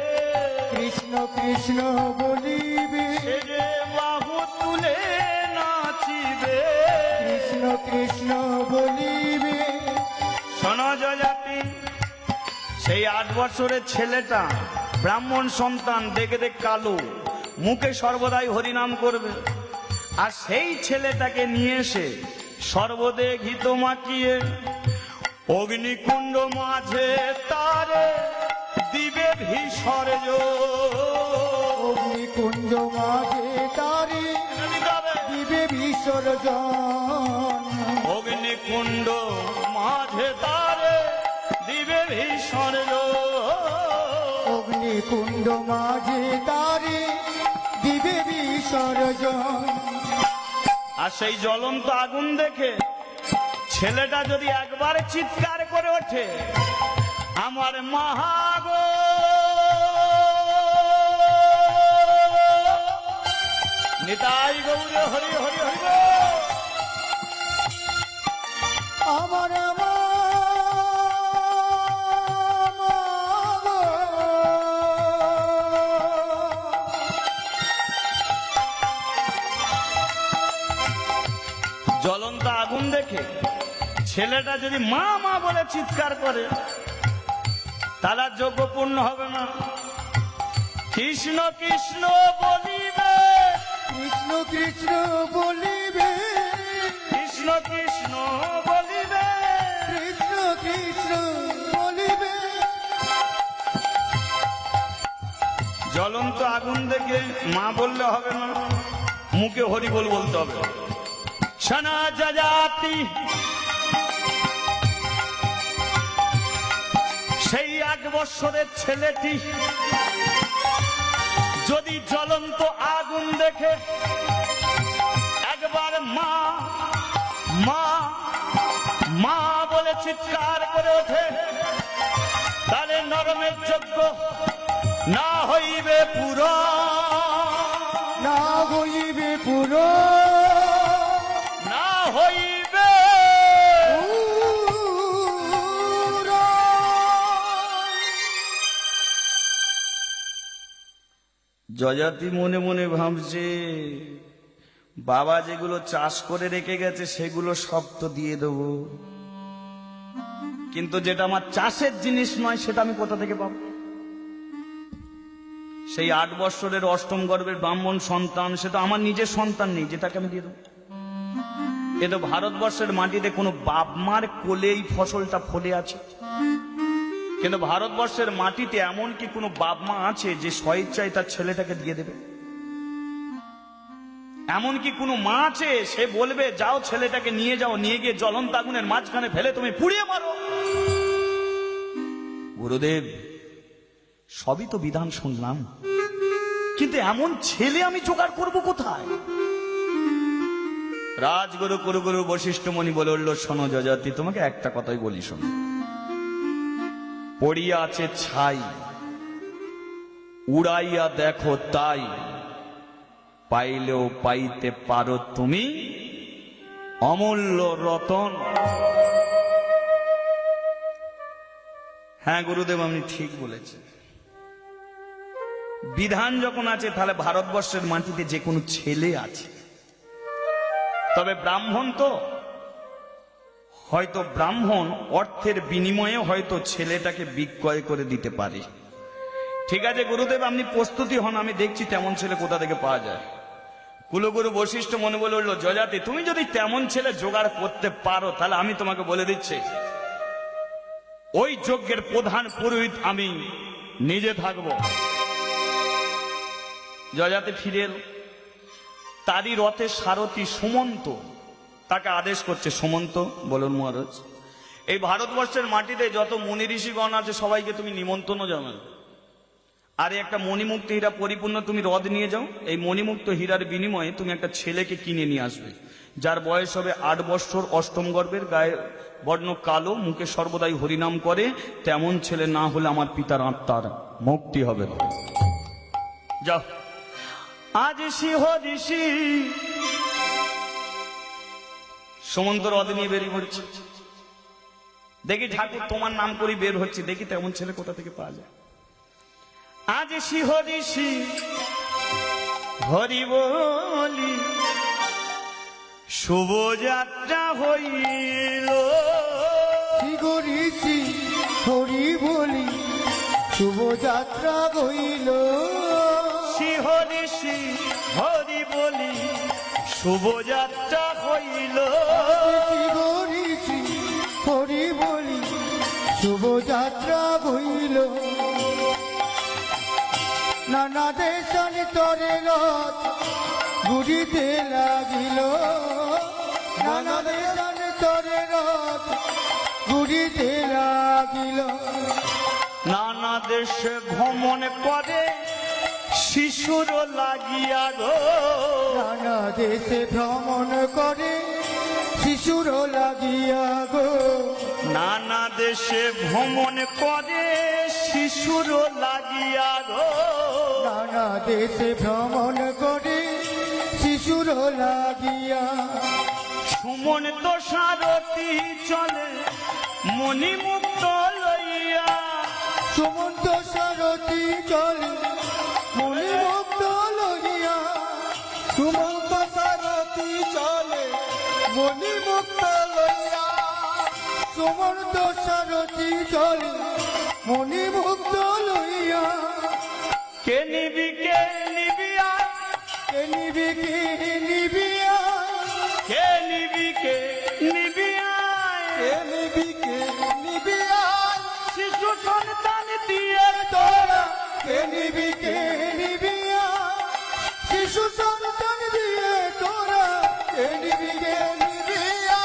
কৃষ্ণ কৃষ্ণ বলিবে, ছেলে বাহু তুলে নাচিবে। কৃষ্ণ কৃষ্ণ বলিবে। শোনো যজাতি, সেই 8 বছরের ছেলেটা ব্রাহ্মণ সন্তান, দেখে দেখ কালো, মুখে সর্বদাই হরিনাম করবে। আর সেই ছেলেটাকে নিয়ে এসে সর্বদে ঘিত মাখিয়ে অগ্নিকুণ্ড মাঝে তারে দিবে বিসর্জন। অগ্নিকুণ্ড মাঝে তারে দিবে বিসর্জন। অগ্নিকুণ্ড মাঝে তারে দিবে বিসর্জন। অগ্নিকুণ্ড মাঝে তারে দিবে বিসর্জন। আর সেই জ্বলন্ত আগুন দেখে ছেলেটা যদি একবার চিৎকার করে ওঠে, আমার মহাগো, নিতাই গৌরে হরি হরি হরি গো, আমার জ্বলন্ত আগুন দেখে ছেলেটা যদি মা মা বলে চিৎকার করে, তারা যোগ্য পূর্ণ হবে না। কৃষ্ণ কৃষ্ণ বলিবে, কৃষ্ণ কৃষ্ণ বলিবে, কৃষ্ণ কৃষ্ণ বলিবে, কৃষ্ণ কৃষ্ণ বলিবে। জ্বলন্ত আগুন দেখে মা বললে হবে না, মুখে হরি বল বলতে হবে। শোনা জাতি সেই 1 বৎসরের ছেলেটি যদি জ্বলন্ত আগুন দেখে একবার মা মা মা বলে চিৎকার করে ওঠে, তাহলে নরমের যোগ্য না হইবে পুরো, না হইবে পুরো, না হইবে পুরো। যজাতি মনে মনে ভাবছে, বাবা যেগুলো চাষ করে রেখে গেছে সেগুলো সব তো দিয়ে দেবো, কিন্তু যেটা আমার চাষের জিনিস নয় সেটা আমি কোথা থেকে পাবো? সেই 8 বৎসরের অষ্টম গর্ভের ব্রাহ্মণ সন্তান, সেটা আমার নিজের সন্তান নেই যেটাকে আমি দিয়ে দেবো। এ তো ভারতবর্ষের মাটিতে কোনো বাপ মার কোলেই ফসলটা ফলে আছে, কিন্তু ভারতবর্ষের মাটিতে এমন কি কোনো বাপ মা আছে যে স্বেচ্ছায় তার ছেলেটাকে দিয়ে দেবে? এমন কি কোনো মা আছে সে বলবে যাও ছেলেটাকে নিয়ে যাও, নিয়ে গিয়ে জ্বলন্ত আগুনের মাঝখানে ফেলে তুমি পুড়িয়ে মারো? গুরুদেব, সবই তো বিধান শুনলাম, কিন্তু এমন ছেলে আমি জোগাড় করব কোথায়? রাজগুরু কুরুগুরু বশিষ্ঠ মুনি বলে উঠল, শোনো যজাতি, তোমাকে একটা কথাই বলি, শোনো। পড়িয়া আছে ছাই, উড়াইয়া দেখো তাই, পাইলেও পাইতে পারো তুমি অমূল্য রতন। হ্যাঁ গুরুদেব, আপনি ঠিক বলেছেন। বিধান যখন আছে তাহলে ভারতবর্ষের মাটিতে যে কোনো ছেলে আছে, তবে ব্রাহ্মণ তো হয়তো ব্রাহ্মণ অর্থের বিনিময়ে হয়তো ছেলেটাকে বিক্রয় করে দিতে পারে। ঠিক আছে গুরুদেব, আপনি প্রস্তুতি হন, আমি দেখছি তেমন ছেলে কোথা থেকে পাওয়া যায়। কুলগুরু বশিষ্ঠ মনে বলে উঠল, যজাতি, তুমি যদি তেমন ছেলে জোগাড় করতে পারো তাহলে আমি তোমাকে বলে দিচ্ছি, ওই যজ্ঞের প্রধান পুরোহিত আমি নিজে থাকব। যজাতি ফিরে এল, তারই রথের সারথি সুমন্ত তাকে আদেশ করছে, সুমন্ত বলুন মহারাজ, এই ভারতবর্ষের মাটিতে যত মুনি ঋষিগণ আছে সবাইকে তুমি নিমন্ত্রণ জানাবে, আর একটা মণিমুক্ত হীরা পরিপূর্ণ তুমি হ্রদ নিয়ে যাও। এই মণিমুক্ত হীরার বিনিময়ে তুমি একটা ছেলেকে কিনে নিয়ে আসবে, যার বয়স হবে 8 বৎসর, অষ্টম গর্ভের, গায়ে বর্ণ কালো, মুখে সর্বদাই হরিনাম করে। তেমন ছেলে না হলে আমার পিতার আত্মার মুক্তি হবে না। যাও। আজ সিংহ ঋষি সুমন্ত হ্রদ নিয়ে বেরিয়ে পড়ছে। দেখি ঠাকুর তোমার নাম করে বের হচ্ছে, দেখি তেমন ছেলে কোথা থেকে পাওয়া যায়। আজ সিংহ ঋষি হরি বলি, শুভযাত্রা হইল। ঋষি হরি বলি, শুভযাত্রা হইল শিহরি হরি বলি শুভযাত্রা হইল হরিছি হরি বলি শুভযাত্রা হইল নানা দেশান্তরে রথ ঘুরিতে লাগিল নানা দেশান্তরে রথ ঘুরিতে লাগিল নানা দেশে ভ্রমণ করে শিশুর লাগিয়া গো নানা দেশে ভ্রমণ করে শিশুর লাগিয়া গো নানা দেশে ভ্রমণ করে শিশুর লাগিয়া গো নানা দেশে ভ্রমণ করে শিশুর লাগিয়া সুমন তো সারথি চলে মণিমুক্ত লইয়া সুমন্ত সারথি চলে মণিমুক্ত লইয়া সুমন্ত সারথি চলে মণিমুক্ত লইয়া সুমন্ত সারথি চলে মণিমুক্ত লইয়া কে নিবি কে নিবিয়া কে নিবি কে নিবিয়া কে নিবি কে নিবিয়া কে নিবি কে নিবিয়া শিশু সন্তান দিয়ে তোরা কে নিবি কে নিবিয়া শিশু সন্তান দিয়ে তোরা কে নিবি কে নিবিয়া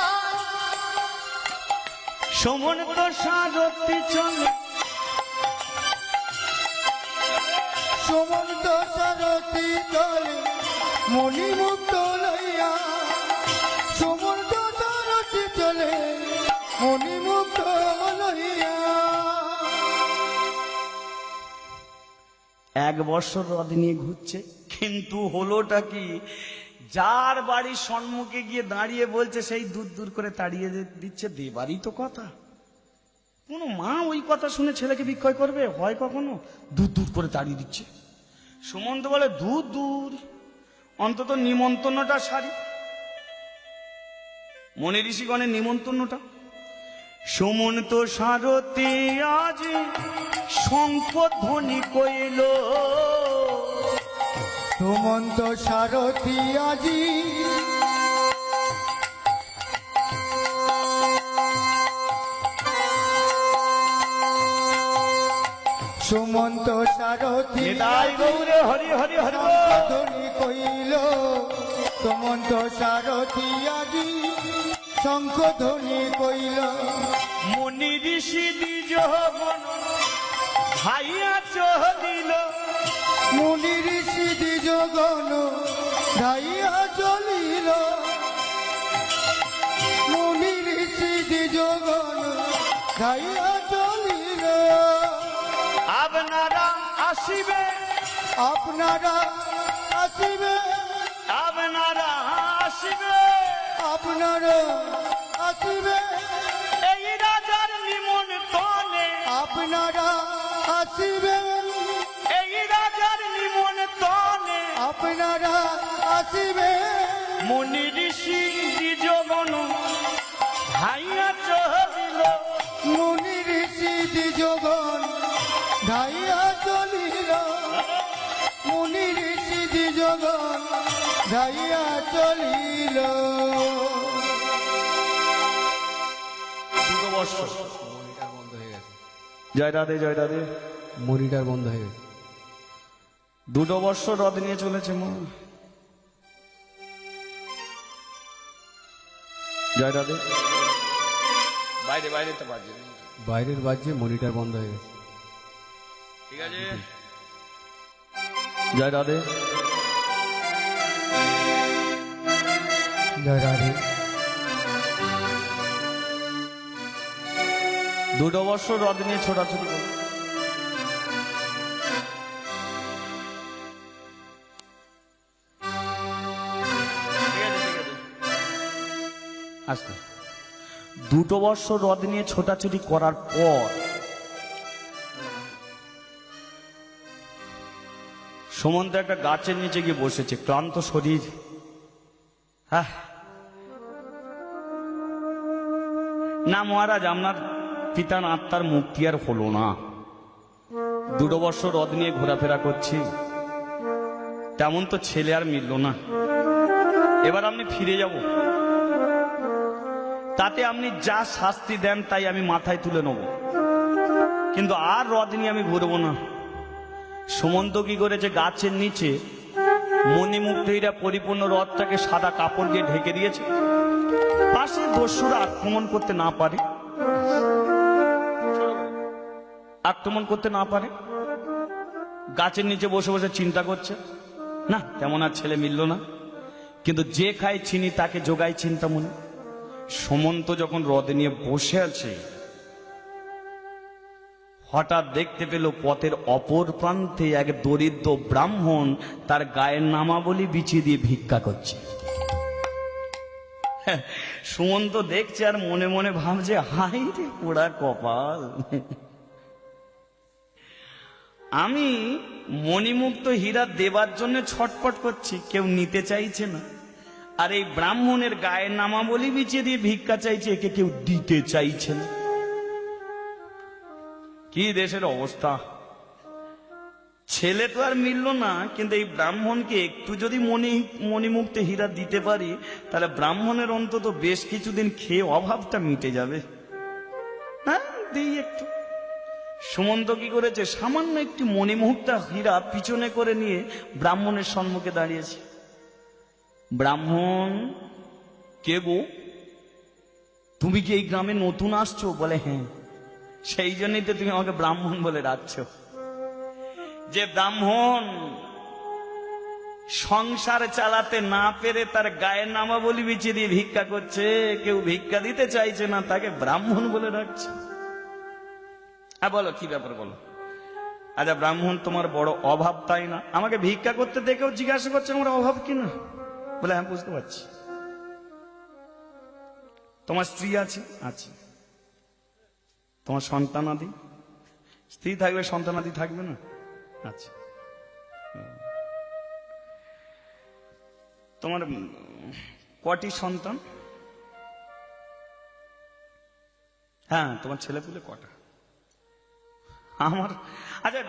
সুমন তো সারথি চলে সুমন্ত সারথি চলে মণিমুক্ত লইয়া সুমন্ত সারথি চলে মণিমুক্ত লইয়া 1 বছর রথ নিয়ে ঘুরছে, কিন্তু হলোটা কি, যার বাড়ির সম্মুখে গিয়ে দাঁড়িয়ে বলছে সেই দূর দূর করে তাড়িয়ে দিচ্ছে, দেবারই তো কথা। কোন মা ওই কথা শুনে ছেলেকে বিক্রয় করবে? হয় কখনো? দূর দূর করে তাড়িয়ে দিচ্ছে। সুমন্ত বলে দূর দূর, অন্তত নিমন্ত্রণটা সারি, মনে ঋষিগণের নিমন্ত্রণটা। সুমন্ত সারথি আজ শঙ্খধ্বনি কইল, সুমন্ত সারথি আজি সুমন্ত সারথি নিতাই গৌরে হরি হরি হরি বল। ধ্বনি কইল সুমন্ত সারথি আজি শঙ্খ ধ্বনি কইল মনি ঋষি দ্বিজগণ ভাইয়া চলিল, মুনি ঋষি দ্বিজগণ ধাইয়া চলিল মুনি ঋষি দ্বিজগণ ধাইয়া চলিল আপনারা আসিবে, আপনারা আসিবে আপনারা আসিবে, আপনারা আসিবে এই রাজার নিমন্ত্রণে, আপনারা আসিবে এই রাজার নিমন্ত্রণে। আপনারা আসিবে মনি ঋষি দ্বিজগণ ভাইয়া চলিল, মুনি ঋষি দ্বিজগণ ধাইয়া চলিল মুনি ঋষি দ্বিজগণ ধাইয়া চলিল 2 বছর। মনিটার বন্ধ হয়ে গেছে, জয় রাধে জয় রাধে। মনিটার বন্ধ হয়ে গেছে। 2 বছর রথ নিয়ে চলেছে মা। জয় রাধে। বাইরে বাইরে তো বাজে, বাইরের বাজছে, মনিটার বন্ধ হয়ে গেছে। ঠিক আছে। জয় রাধে। জয় রাধে 2 বছর রথ নিয়ে ছোটাছুটি করো। আস্তে। 2 বছর রথ নিয়ে ছোটাছুটি করার পর সুমন্ত একটা গাছের নিচে গিয়ে বসেছে, ক্লান্ত শরীর। হ্যাঁ না মহারাজ, আপনার পিতার আত্মার মুক্তি আর হলো না। 2 বছর রদ নিয়ে ঘোরাফেরা করছি, তেমন তো ছেলে আর মিলল না। এবার আপনি ফিরে যাব, তাতে আপনি যা শাস্তি দেন তাই আমি মাথায় তুলে নেব, কিন্তু আর রদ নিয়ে আমি ঘুরবো না। সুমন্ত কি করেছে, গাছের নিচে মণিমুগ্ধেরা পরিপূর্ণ রথটাকে সাদা কাপড় দিয়ে ঢেকে দিয়েছে, পাশে দস্যুরা আক্রমণ করতে না পারে। গাছের নিচে বসে বসে চিন্তা করছে, না তেমন আর ছেলে মিলল না, কিন্তু যে খায় চিনি তাকে জোগায় চিন্তামণি। সুমন্ত যখন রথ নিয়ে বসে আছে, হঠাৎ দেখতে পেল পথের অপর প্রান্তে এক দরিদ্র ব্রাহ্মণ তার গায়ের নামাবলী বিছিয়ে দিয়ে ভিক্ষা করছে। সুমন্ত দেখছে আর মনে মনে ভাবছে, হাই রে পোড়া কপাল, আমি মণিমুক্ত হীরা দেবার জন্য ছটফট করছি, কেউ নিতে চাইছে না, আর এই ব্রাহ্মণের গায়ের নামাবলী বিছিয়ে দিয়ে ভিক্ষা চাইছে, একে কেউ দিতে চাইছে না। কি দেশের অবস্থা! ছেলে তো আর মিলল না, কিন্তু এই ব্রাহ্মণকে একটু যদি মণিমুক্ত হীরা দিতে পারি, তাহলে ব্রাহ্মণের অন্তত বেশ কিছুদিন খেয়ে অভাবটা মিটে যাবে। হ্যাঁ, দিই একটু। সুমন্ত কি করেছে, সামান্য একটি মণিমুক্তা হীরা পিছনে করে নিয়ে ব্রাহ্মণের সম্মুখে দাঁড়িয়েছে। ব্রাহ্মণ, কে গো, তুমি কি এই গ্রামে নতুন আসছো? বলে হ্যাঁ। সেই জন্যই তো তুমি আমাকে ব্রাহ্মণ বলে ডাকছো। যে ব্রাহ্মণ সংসার চালাতে না পেরে তার গায়ের নামাবলী বিছিয়ে দিয়ে ভিক্ষা করছে, কেউ ভিক্ষা দিতে চাইছে না, তাকে ব্রাহ্মণ বলে ডাকছে। বলো কি ব্যাপার বলো। আচ্ছা ব্রাহ্মণ, তোমার বড় অভাব তাই না? আমাকে ভিক্ষা করতে দেখেও জিজ্ঞাসা করছে আমার অভাব কিনা? বলে হ্যাঁ, বুঝতে পারছি। তোমার স্ত্রী আছে? আছে। তোমার সন্তানাদি? স্ত্রী থাকবে, সন্তানাদি থাকবে না? আচ্ছা। তোমার কটি সন্তান? হ্যাঁ। তোমার ছেলেপুলে কটা? আমার, আচ্ছা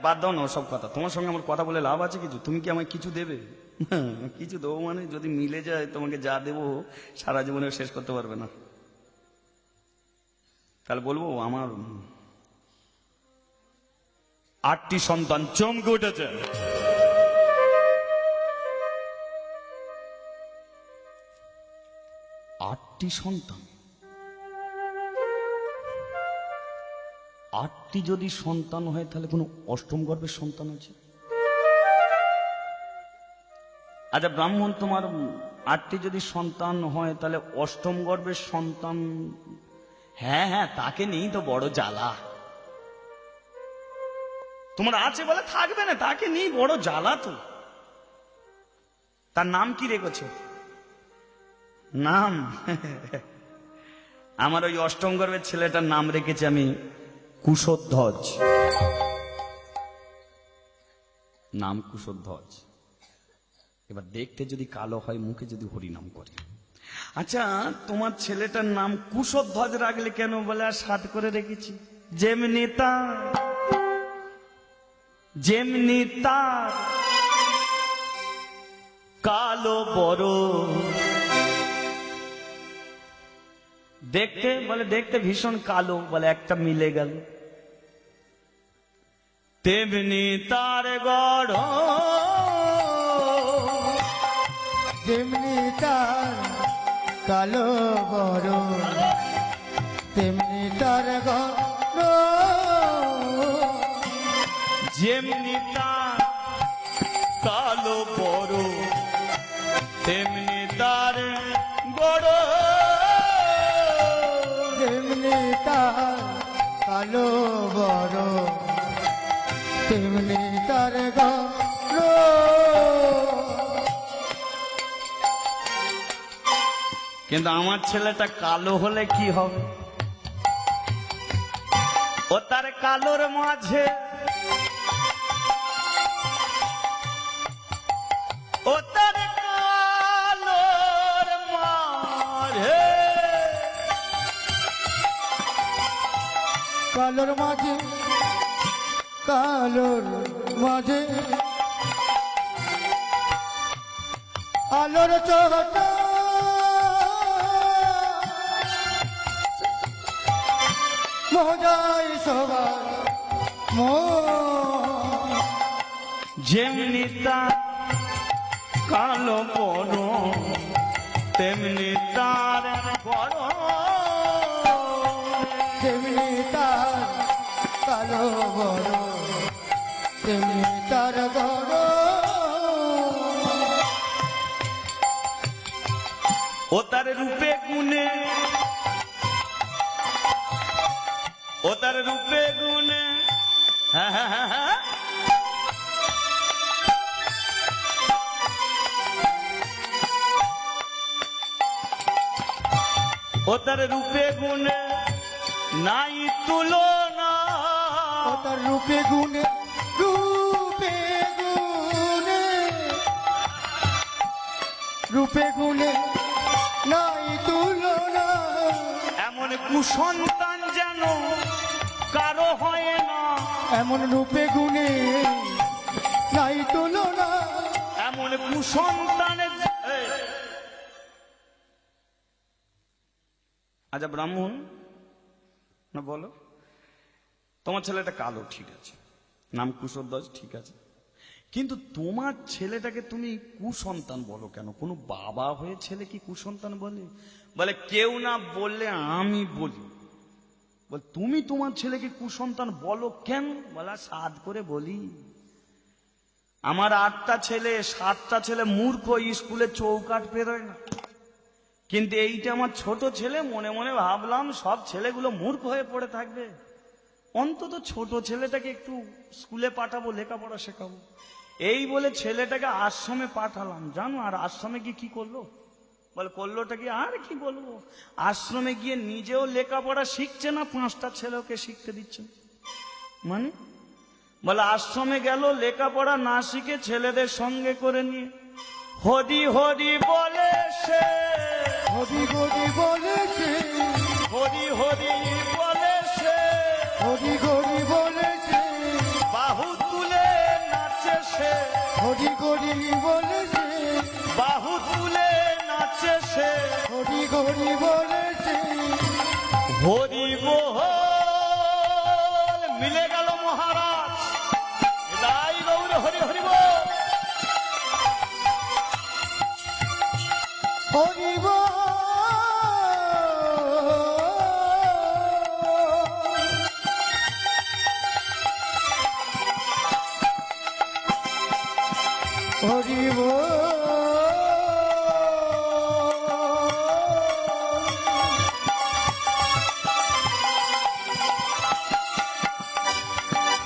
বাদ দাও না সব কথা, তোমার সঙ্গে আমার কথা বলে লাভ আছে কিছু? তুমি কি আমায় কিছু দেবে? কিছু দেবো মানে যদি মিলে যায়, তোমাকে যা দেবো সারা জীবনে শেষ করতে পারবে না। তাহলে বলবো আমার 8টি সন্তান। চমকে উঠেছে। আটটি সন্তান? 8টি যদি সন্তান হয়, তাহলে কোন অষ্টম গর্ভের সন্তান আছে? আচ্ছা ব্রাহ্মণ, তোমার 8টি যদি সন্তান হয়, তাহলে অষ্টম গর্ভের সন্তান? হ্যাঁ হ্যাঁ, তাকে নেই তো বড় জ্বালা। তোমার আছে বলে থাকবে না, তাকে নেই বড় জ্বালা তো। তার নাম কি রেখেছো? নাম আমার ওই অষ্টম গর্ভের ছেলেটার নাম রেখেছি আমি কুশধ্বজ। নাম কুশধ্বজ। এবার দেখতে যদি কালো হয়, মুখে যদি হরিনাম করে। আচ্ছা তোমার ছেলেটার নাম কুশধ্বজ রাখলে কেন? বলে আর 7 করে রেখেছি, যেমনি তার কালো বড়। দেখতে বলে, দেখতে ভীষণ কালো, বলে একটা মিলে গেল। তেমনি তার গড়, যেমনি তার কালো বড়, তেমনি তার ঘর। যেমনি তার কালো বড়, তেমনি তার গড়। যেমনি তার কালো বড়, তেমনি তার ঘর। কিন্তু আমার ছেলেটা কালো হলে কি হবে? ও তার কালোর মাঝে, ও তার কালোর মাঝে, কালোর মাঝে কালোর মাঝে আলোর চোখটা মজাই সবার মন যেমনি তার কালো বড় তেমনি তার বড়, তেমনি তার কালো বড় তেমনি তার বড় ও তার রূপে গুণে, ও তার রূপে গুণে, হ্যাঁ হ্যাঁ হ্যাঁ হ্যাঁ, ও তার রূপে গুণে নাই তুলনা, ও তার রূপে গুণে রূপে গুণে রূপে গুণে নাই তুলনা এমন কুসন্তান যেন কারো হয় না, এমন রূপে গুণে নাই তুলনা এমন কুসন্তানের। আচ্ছা ব্রাহ্মণ, না বলো, তোমার ছেলেটা কালো ঠিক আছে, নাম কুশোরধ্বজ ঠিক আছে, কিন্তু তোমার ছেলেটাকে তুমি কুসন্তান বলো কেন? কোনো বাবা হয়ে ছেলে কি কুসন্তান বলে? বলে কেউ না বললে আমি বলি। বল তুমি তোমার ছেলেকে কুসন্তান বলো কেন? বলা সাধ করে বলি। আমার 8টা ছেলে 7টা ছেলে মূর্খ, স্কুলে চৌকাঠ পেরোয় না, কিন্তু এইটা আমার ছোট ছেলে, মনে মনে ভাবলাম সব ছেলেগুলো মূর্খ হয়ে পড়ে থাকবে, অন্তত ছোট ছেলেটাকে একটু স্কুলে পাঠাবো, লেখাপড়া শেখাবো। এই বলে ছেলেটাকে আশ্রমে পাঠালাম, জানো? আর আশ্রমে গিয়ে কি করলো? বলে করলোটা কি আর কি বলবো, আশ্রমে গিয়ে নিজেও লেখাপড়া শিখছে না, 5টা ছেলেকে শিখতে দিচ্ছে। মানে বলে আশ্রমে গেল, লেখাপড়া না শিখে ছেলেদের সঙ্গে করে নিয়ে হরি হরি বলে সে, হরি হরি বলেছে হরি হরি বলে সে, হরি হরি বলেছে বাহু তুলে নাচে সে, হরি হরি বলেছে বাহু তুলে নাচে সে, হরি হরি বলেছে হরি বল মিলে গেল মহারাজ। এটাই গৌর হরি হরি বল। হরি বল হরি বল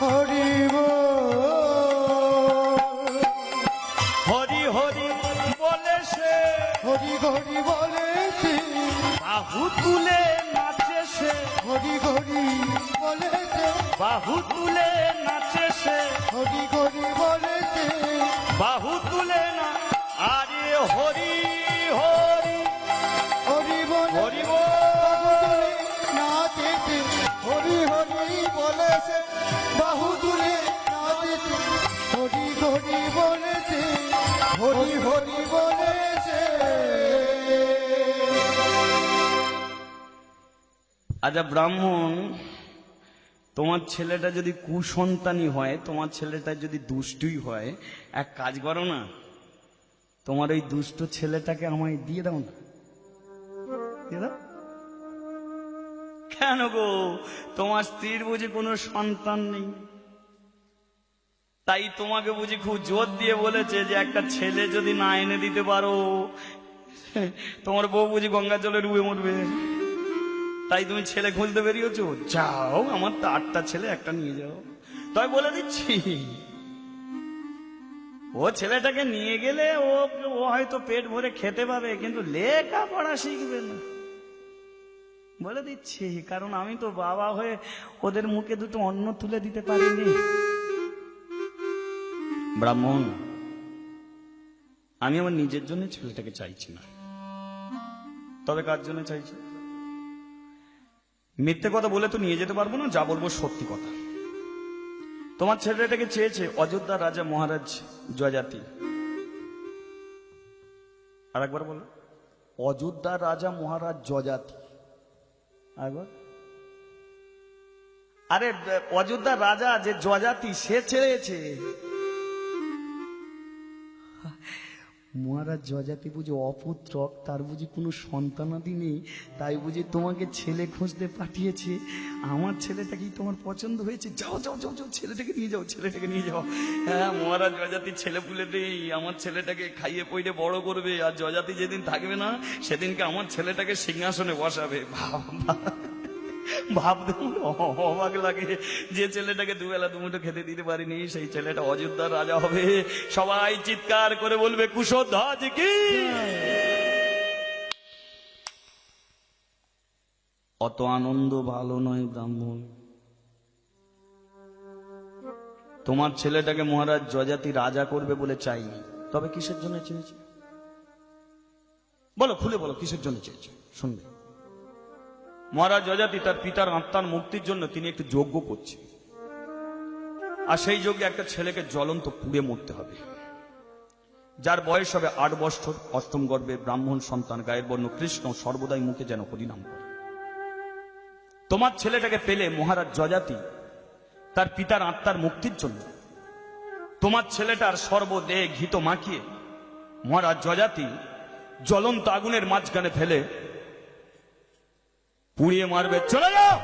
হরি বল হরি হরি বলে সে, হরি হরি বলেছে বাহু তুলে নাচে সে, হরি হরি বলেছে বাহু তুলে নাচে সে, হরি হরি বলেছে বাহু তুলে না। আরে হরি হরি হরি বল হরি বল। নাচেছে হরি হরি বলেছে বাহু তুলে নাচেছে হরি হরি বলেছে হরি হরি বলেছে আচ্ছা ব্রাহ্মণ, তোমার ছেলেটা যদি কুসন্তানী হয়, তোমার ছেলেটা যদি দুষ্টুই হয়, এক কাজ করো না, তোমার ওই দুষ্ট ছেলেটাকে আমায় দিয়ে দাও না। দিয়ে দাও। কেন গো, তোমার স্ত্রীর বুঝি কোনো সন্তান নেই, তাই তোমাকে বুঝি খুব জোর দিয়ে বলেছে যে একটা ছেলে যদি না এনে দিতে পারো, তোমার বউ বুঝি গঙ্গা জলে ডুবে মরবে, তাই তুমি ছেলে খুঁজতে বেরিয়েছো? যাও, আমার তো 8টা ছেলে, একটা নিয়ে যাও। তাই বলে দিচ্ছি, ও ছেলেটাকে নিয়ে গেলে ও হয়তো পেট ভরে খেতে পাবে, কিন্তু লেখাপড়া শিখবে না, বলে দিচ্ছি। কারণ আমি তো বাবা হয়ে ওদের মুখে দুটো অন্ন তুলে দিতে পারিনি। ব্রাহ্মণ, আমি আমার নিজের জন্য ছেলেটাকে চাইছি না, তবে কার জন্য চাইছি? মিথ্যে কথা বলে তো নিয়ে যেতে পারবো না, যা বলবো সত্যি কথা। তোমার ছেলেটাকে চেয়েছে অযোধ্যার রাজা মহারাজ যজাতি। আর একবার বলো, অযোধ্যার রাজা মহারাজ যজাতি। আরেকবার, আরে অযোধ্যার রাজা যে যজাতি সে চেয়েছে। মহারাজ যজাতি বুঝি অপুত্রক, তার বুঝি কোনো সন্তানাদি নেই, তাই বুঝি তোমাকে ছেলে খুঁজতে পাঠিয়েছে। আমার ছেলেটাকেই তোমার পছন্দ হয়েছে, যাও যাও যাও যাও, ছেলেটাকে নিয়ে যাও, ছেলেটাকে নিয়ে যাও। হ্যাঁ, মহারাজ যজাতি ছেলে পুলে দেই, আমার ছেলেটাকে খাইয়ে পইয়ে বড় করবে, আর যজাতি যেদিন থাকবে না সেদিনকে আমার ছেলেটাকে সিংহাসনে বসাবে। ভাবতে অবাক লাগে, যে ছেলেটাকে দুবেলা দুমুঠো খেতে দিতে পারিনি সেই ছেলেটা অযোধ্যার রাজা হবে। সবাই চিৎকার করে বলবে কুশধ্বজ কি। অত আনন্দ ভালো নয় ব্রাহ্মণ। তোমার ছেলেটাকে মহারাজ যজাতি রাজা করবে বলে চাইনি, তবে কিসের জন্য চেয়েছে বলো, খুলে বলো, কিসের জন্য চেয়েছে শুনবে। মহারাজ যজাতি তার পিতার আত্মার মুক্তির জন্য তিনি একটু যজ্ঞ করছে, আর সেই যজ্ঞে একটা ছেলেকে জ্বলন্ত পুড়ে মরতে হবে, যার বয়স হবে 8 বছর, অষ্টম গর্ভে ব্রাহ্মণ সন্তান, গায়ের বর্ণ কৃষ্ণ, সর্বদাই মুখে যেন হরিনাম করে। তোমার ছেলেটাকে পেলে মহারাজ যজাতি তার পিতার আত্মার মুক্তির জন্য তোমার ছেলেটার সর্বদেহ ঘিত মাখিয়ে মহারাজ যজাতি জ্বলন্ত আগুনের মাঝখানে ফেলে পুড়িয়ে মারবে। চলে যাও,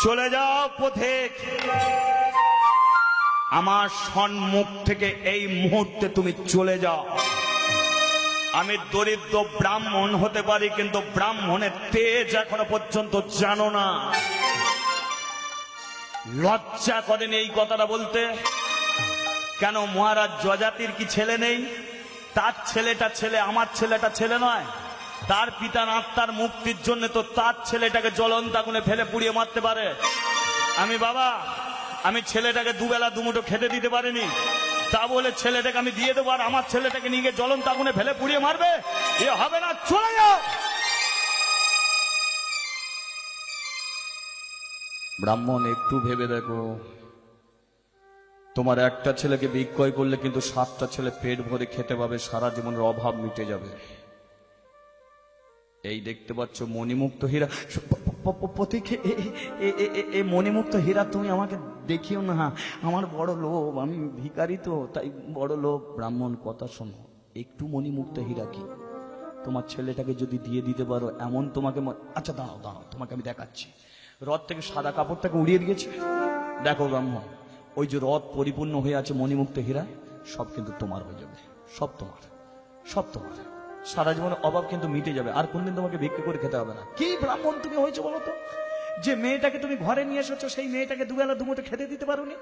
চলে যাও পথিক, আমার সম্মুখ থেকে এই মুহূর্তে তুমি চলে যাও। আমি দরিদ্র ব্রাহ্মণ হতে পারি, কিন্তু ব্রাহ্মণের তেজ এখনো পর্যন্ত জানো না। লজ্জা করেন এই কথাটা বলতে? কেন মহারাজ যজাতির কি ছেলে নেই? তার ছেলেটা ছেলে, আমার ছেলেটা ছেলে নয়? তার পিতার আত্মার মুক্তির জন্য তো তার ছেলেটাকে জ্বলন্ত আগুনে ফেলে পুড়িয়ে মারতে পারে। আমি বাবা, আমি ছেলেটাকে দুবেলা দুমুঠো খেতে দিতে পারিনি, তা বলে ছেলেটাকে আমি দিয়ে দেবো আর আমার ছেলেটাকে নিয়ে গিয়ে জ্বলন্ত আগুনে ফেলে পুড়িয়ে মারবে? এ হবে না, চলে যাও। ব্রাহ্মণ, একটু ভেবে দেখো, তোমার একটা ছেলেকে বিক্রয় করলে কিন্তু 7টা ছেলে পেট ভরে খেতে পাবে, সারা জীবনের অভাব মিটে যাবে। এই দেখতে পাচ্ছ মণিমুক্ত হীরা। পথিক, এই মণিমুক্ত হীরা তুমি আমাকে দেখিও না, আমার বড় লোভ, আমি ভিখারি তো তাই বড় লোভ। ব্রাহ্মণ, কথা শোনো, একটু মণিমুক্ত হীরা কি তোমার ছেলেটাকে যদি দিয়ে দিতে পারো, এমন তোমাকে, আচ্ছা দাঁড়াও দাঁড়াও, তোমাকে আমি দেখাচ্ছি। রথ থেকে সাদা কাপড়টাকে উড়িয়ে দিয়েছে, দেখো ব্রাহ্মণ, ওই যে রথ পরিপূর্ণ হয়ে আছে মণিমুক্ত হীরা, সব কিন্তু তোমার হয়ে যাবে, সব তোমার, সব তোমার। সারা জীবনের অভাব কিন্তু মিটে যাবে, আর কোনদিন তোমাকে ভিক্ষা করে খেতে হবে না। কি ব্রাহ্মণ তুমি হয়েছো বলো তো? যে মেয়েটাকে তুমি ঘরে নিয়ে এসেছো, সেই মেয়েটাকে দুবেলা দুমুঠো খেতে দিতে পারোনি।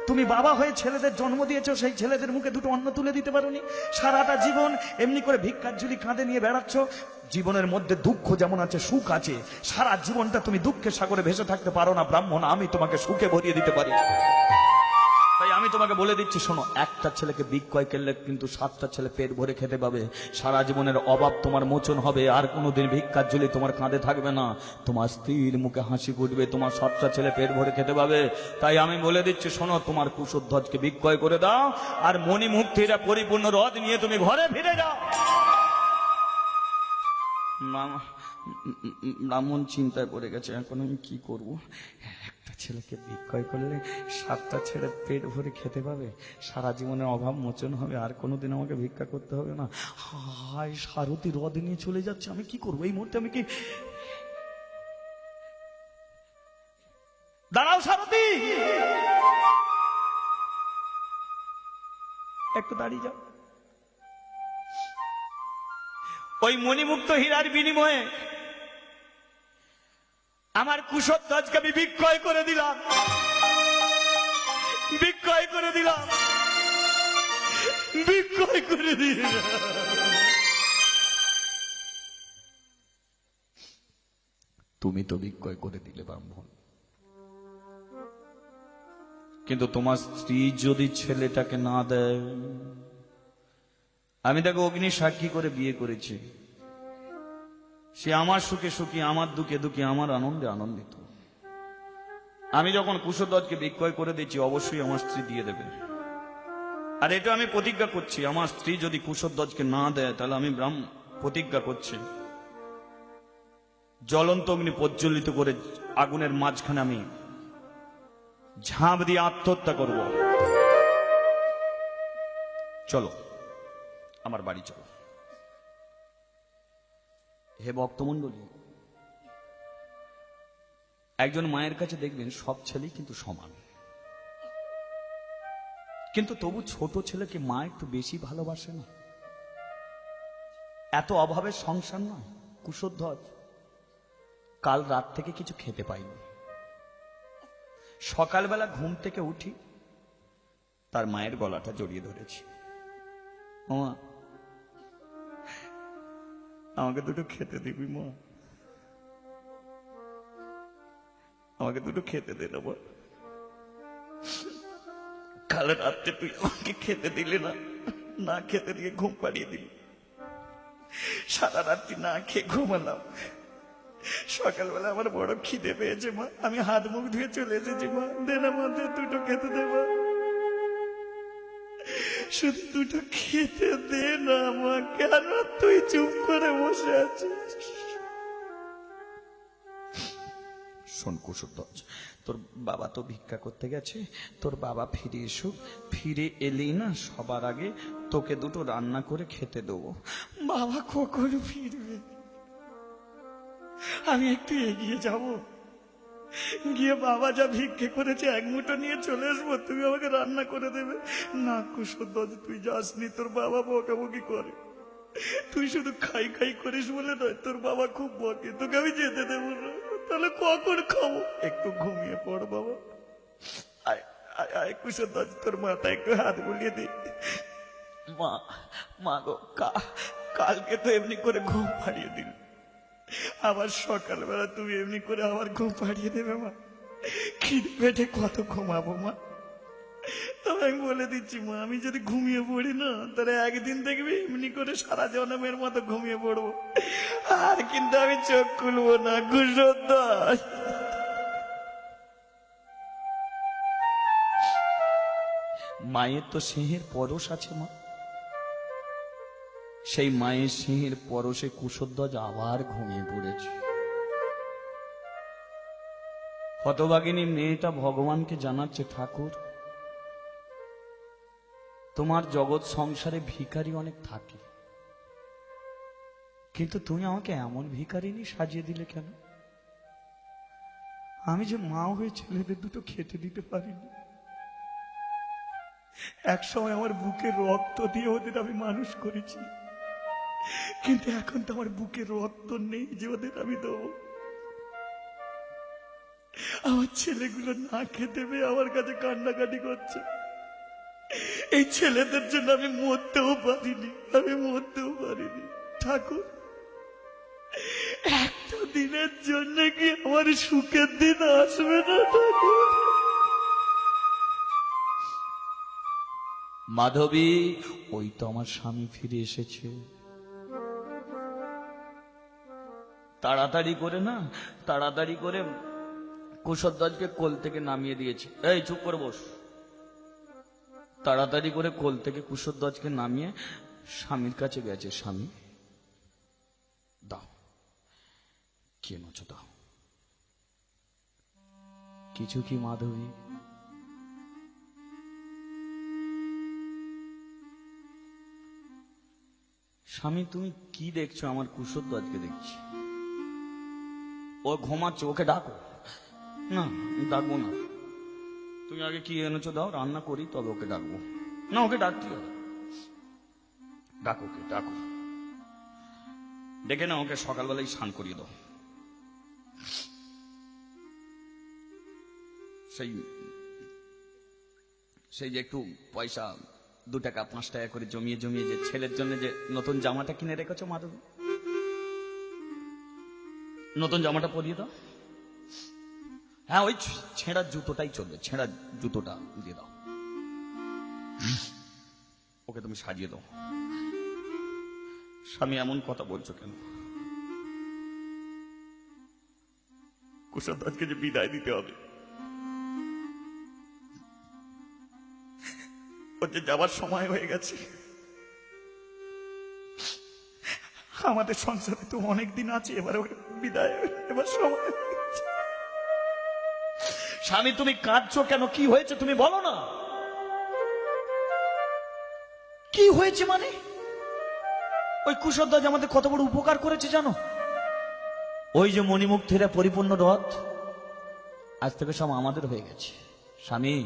তুমি বাবা হয়ে ছেলেদের জন্ম দিয়েছো, সেই ছেলেদের মুখে দুটো অন্ন তুলে দিতে পারোনি। সারাটা জীবন এমনি করে ভিক্ষার ঝুলি কাঁধে নিয়ে বেড়াচ্ছ। জীবনের মধ্যে দুঃখ যেমন আছে, সুখ আছে। সারা জীবনটা তুমি দুঃখের সাগরে ভেসে থাকতে পারো না ব্রাহ্মণ, আমি তোমাকে সুখে ভরিয়ে দিতে পারি। তাই আমি তোমাকে বলে দিচ্ছি, শোনো, একটা ছেলেকে বিক্রয় করলে কিন্তু 7টা ছেলে পেট ভরে খেতে পাবে, সারা জীবনের অভাব তোমার মোচন হবে, আর কোনোদিন ভিক্ষার ঝুলি তোমার কাঁধে থাকবে না, তোমার স্ত্রীর মুখে হাসি ফুটবে, তোমার 7টা ছেলে পেট ভরে খেতে পাবে। তাই আমি বলে দিচ্ছি, শোনো, তোমার কুশধ্বজকে বিক্রয় করে দাও, আর মণিমুক্তিটা পরিপূর্ণ রথ নিয়ে তুমি ঘরে ফিরে যাও। ব্রাহ্মণ চিন্তায় পড়ে গেছে, এখন আমি কি করব? একটা ছেলেকে বিক্রয় করলে 7টা ছেলে পেট ভরে খেতে পাবে, সারা জীবনের অভাব মোচন হবে, আর কোনোদিন আমাকে ভিক্ষা করতে হবে না। হায়, সারথি রথ নিয়ে চলে যাচ্ছে, আমি কি করবো এই মুহূর্তে? আমি কি, দাঁড়াও সারথি, একটু দাঁড়িয়ে যাও। ওই মণিমুক্ত হীরার বিনিময়ে আমার কুশধ্বজকে আমি বিক্রয় করে দিলাম, বিক্রয় করে দিলাম, বিক্রয় করে দিলাম। তুমি তো বিক্রয় করে দিলে ব্রাহ্মণ, কিন্তু তোমার স্ত্রী যদি ছেলেটাকে না দেয়, আমি তাকে অগ্নি সাক্ষী করে বিয়ে করেছি, সে আমার সুখে সুখী, আমার দুঃখে দুঃখী, আমার আনন্দে আনন্দিত। আমি যখন কুশধ্বজকে বিক্রয় করে দিচ্ছি অবশ্যই আমার স্ত্রী দিয়ে দেবে। আর এটা আমি প্রতিজ্ঞা করছি, আমার স্ত্রী যদি কুশধ্বজকে না দেয় তাহলে আমি প্রতিজ্ঞা করছি জ্বলন্ত অগ্নি প্রজ্বলিত করে আগুনের মাঝখানে আমি ঝাঁপ দিয়ে আত্মহত্যা করব। চলো আমার বাড়ি চলো। হে ভক্তমণ্ডলী, একজন মায়ের কাছে দেখবেন সব ছেলেই কিন্তু সমান, কিন্তু তবু ছোট ছেলেকে মা একটু বেশি ভালোবাসে না? এত অভাবের সংসার নয় কুশধ্বজ? কাল রাত থেকে কিছু খেতে পাইনি, সকালবেলা ঘুম থেকে উঠি তার মায়ের গলাটা জড়িয়ে ধরেছি, মা আমাকে দুটো খেতে দিবি মা, আমাকে দুটো খেতে দে না মা। কাল রাত্রে তুই আমাকে খেতে দিলে না, না খেতে দিয়ে ঘুম পাড়িয়ে দিলি, সারা রাত্রি না খেয়ে ঘুমালাম। সকালবেলা আমার বড় খিদে পেয়েছে মা, আমি হাত মুখ ধুয়ে চলে এসেছি মা, দে না মা, দুটো খেতে দে মা, শুধু দুটো খেতে দে না মা। কেন তুই চুপ করে বসে আছিস? শোন কুশধ্বজ, তোর বাবা তো ভিক্ষা করতে গেছে, তোর বাবা ফিরে এসুক, ফিরে এলেই না সবার আগে তোকে দুটো রান্না করে খেতে দেবো। বাবা কখন ফিরবে? আমি একটু এগিয়ে যাব, গিয়ে বাবা যা ভিক্ষে করেছে এক মুঠো নিয়ে চলে আসবো, তুমি আমাকে রান্না করে দেবে? না কুশধ্বজ, তুই যাসনি, তোর বাবা বকাবকি করে। তুই শুধু খাই খাই করিস বলে নয়, তোর বাবা খুব বকে, তোকে আমি যেতে দেবো না। তাহলে কখন খাবো? একটু ঘুমিয়ে পড় বাবা। আয় আয় আয় কুশধ্বজ, তোর মাথা একটু হাত বুলিয়ে দি। মা, মা গো, কালকে তো এমনি করে ঘুম পাড়িয়ে দিল, আবার সকালবেলা তুমি এমনি করে আবার ঘুম পাড়িয়ে দেবে মা। খিদে পেটে কত ঘুমাবো মা? তবে আমি বলে দিচ্ছি মা, আমি যদি ঘুমিয়ে পড়ি না তাহলে একদিন দেখবি এমনি করে সারা জনমের মতো ঘুমিয়ে পড়বো, আর কিন্তু আমি চোখ খুলবো না কুশধ্বজ। মায়ের তো সিংহের পরশ আছে মা, সেই মায়ের সিংহের পরশে কুশধ্বজ আবার ঘুমিয়ে পড়েছে। হতভাগিনী মেয়েটা ভগবানকে জানাচ্ছে, ঠাকুর তোমার জগৎ সংসারে ভিখারি অনেক থাকে, কিন্তু তুমি আমাকে এমন ভিখারিনী সাজিয়ে দিলে কেন? আমি যে মা হয়ে ছেলেদের দুটো খেতে দিতে পারিনি, এক সময় আমার বুকে রক্ত দিয়ে ওদের আমি মানুষ করেছি, কিন্তু এখন তো আমার বুকে রক্ত নেই যে ওদের আমি দেবো। আমার ছেলেগুলো না খেতে পেয়ে আমার কাছে কান্নাকাটি করছে। এই ছেলেদের জন্য আমি মরতেও পারিনি, আমি মরতেও পারিনি। ঠাকুর, একটা দিনের জন্য কি আমার সুখের দিন আসবে না ঠাকুর? মাধবী, ওই তো আমার স্বামী ফিরে এসেছে। তাড়াতাড়ি করে কুশধ্বজকে কোল থেকে নামিয়ে দিয়েছে। এই চুপ করে বস। তাড়াতাড়ি করে কোল থেকে কুশধ্বজকে নামিয়ে স্বামীর কাছে গেছে। স্বামী দাও, কি এনেছো দাও। কিছু কি মাধবী? স্বামী তুমি কি দেখছো? আমার কুশধ্বজকে দেখছি, ও ঘুমাচ্ছে, ওকে ডাকো। না ডাকবো না, তুমি আগে কি এনেছো দাও, রান্না করি তবে ওকে ডাকবো। না ওকে ডাকতে হবে, ডাকো, কে ডাকো, ডেকে না ওকে সকালবেলায় স্নান করিয়ে দাও। সেই যে একটু পয়সা 2 টাকা 5 টাকা করে জমিয়ে জমিয়ে যে ছেলের জন্য যে নতুন জামাটা কিনে রেখেছো মাধবী, নতুন জামাটা পরিয়ে দাও। হ্যাঁ ওই ছেঁড়া জুতোটাই চলবে, ছেঁড়া জুতোটা দিয়ে দাও, ওকে তুমি সাজিয়ে দাও। স্বামী এমন কথা বলছো কেন? কুশধ্বজকে যে বিদায় দিতে হবে, ওর যে যাবার সময় হয়ে গেছে। আমাদের সংসারে তো অনেক দিন আছে, এবার ওকে বিদায়, এবার সময় হয়ে গেছে। স্বামী তুমি কাঁদছো কেন? কি হয়েছে তুমি বলো না। কি হয়েছে মানে? ওই কুশধ্বজ আমাদের কত বড় উপকার করেছে জানো? ওই যে মণিমুগ্ধেরা পরিপূর্ণ রথ, আজ থেকে সব আমাদের হয়ে গেছে। স্বামী,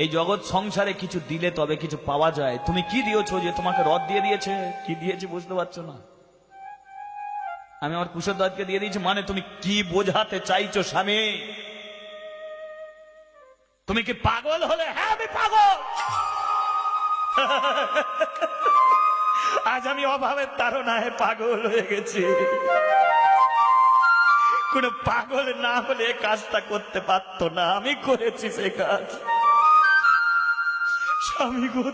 এই জগৎ সংসারে কিছু দিলে তবে কিছু পাওয়া যায়। তুমি কি দিয়েছো যে তোমাকে রথ দিয়ে দিয়েছে? কি দিয়েছে বুঝতে পারছো না? আমি আমার কুশধ্বজকে দিয়ে দিয়েছি, মানে তুমি কি বোঝাতে চাইছো স্বামী? তুমি কি পাগল হলে? হ্যাঁ আমি পাগল। আজ আমি অভাবের তাড়নায় পাগল হয়ে গেছি। কোন পাগল না হলে কাজটা করতে পারতো না, আমি করেছি সে কাজ। স্বামী গো,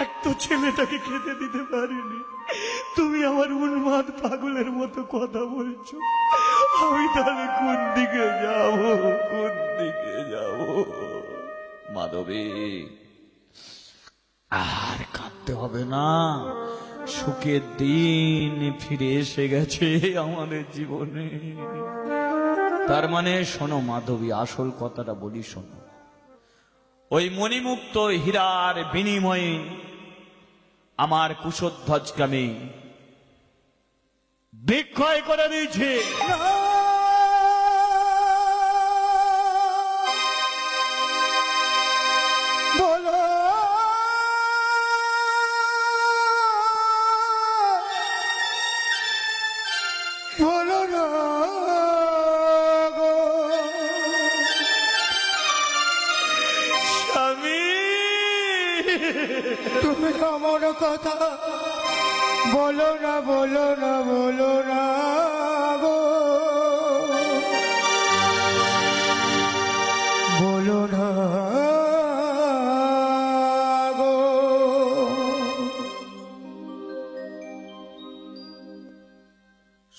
এক তো ছেলেটাকে খেতে দিতে পারিনি, তুমি আমার উন্মাদ পাগলের মতো কথা বলছো। আমি তাহলে কোন দিকে যাব? কোন দিকে যাব? মাধবী, আর কাঁদতে হবে না। সুখের দিন ফিরে এসে গেছে আমাদের জীবনে। তার মানে শোনো মাধবী, আসল কথাটা বলি শোনো। ওই মণিমুক্ত হীরার বিনিময়ে আমার কুশধ্বজকে আমি বিক্রয় করে দিয়েছি। বলো বলো না গো। স্বামী, তুমি আমার কথা বলো না, বলো না, বলো না গো। বলো না গো।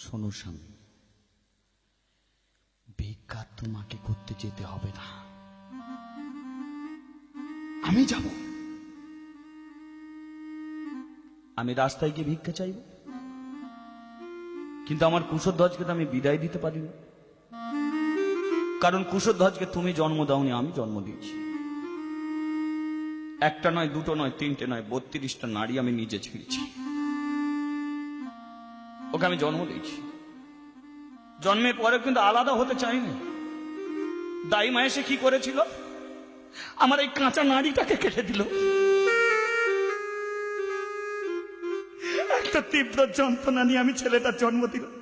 শোনো স্বামী, ভিক্ষা তোমাকে করতে যেতে হবে না, আমি যাব। আমি রাস্তায় গিয়ে ভিক্ষা চাইব, কিন্তু আমার কুশধ্বজকে তো আমি বিদায় দিতে পারি না। কারণ কুশধ্বজকে তুমি জন্ম দাওনি, আমি জন্ম দিয়েছি। একটা নয়, দুটো নয়, তিনটে নয়, 32টা নারী আমি নিজে ছিঁড়েছি। ওকে আমি জন্ম দিয়েছি। জন্মের পরে কিন্তু আলাদা হতে চাইনি। দাই মা এসে কি করেছিল? আমার এই কাঁচা নাড়িটাকে কেটে দিল। একটা তীব্র যন্ত্রণা নিয়ে আমি ছেলেটার জন্ম দিলাম।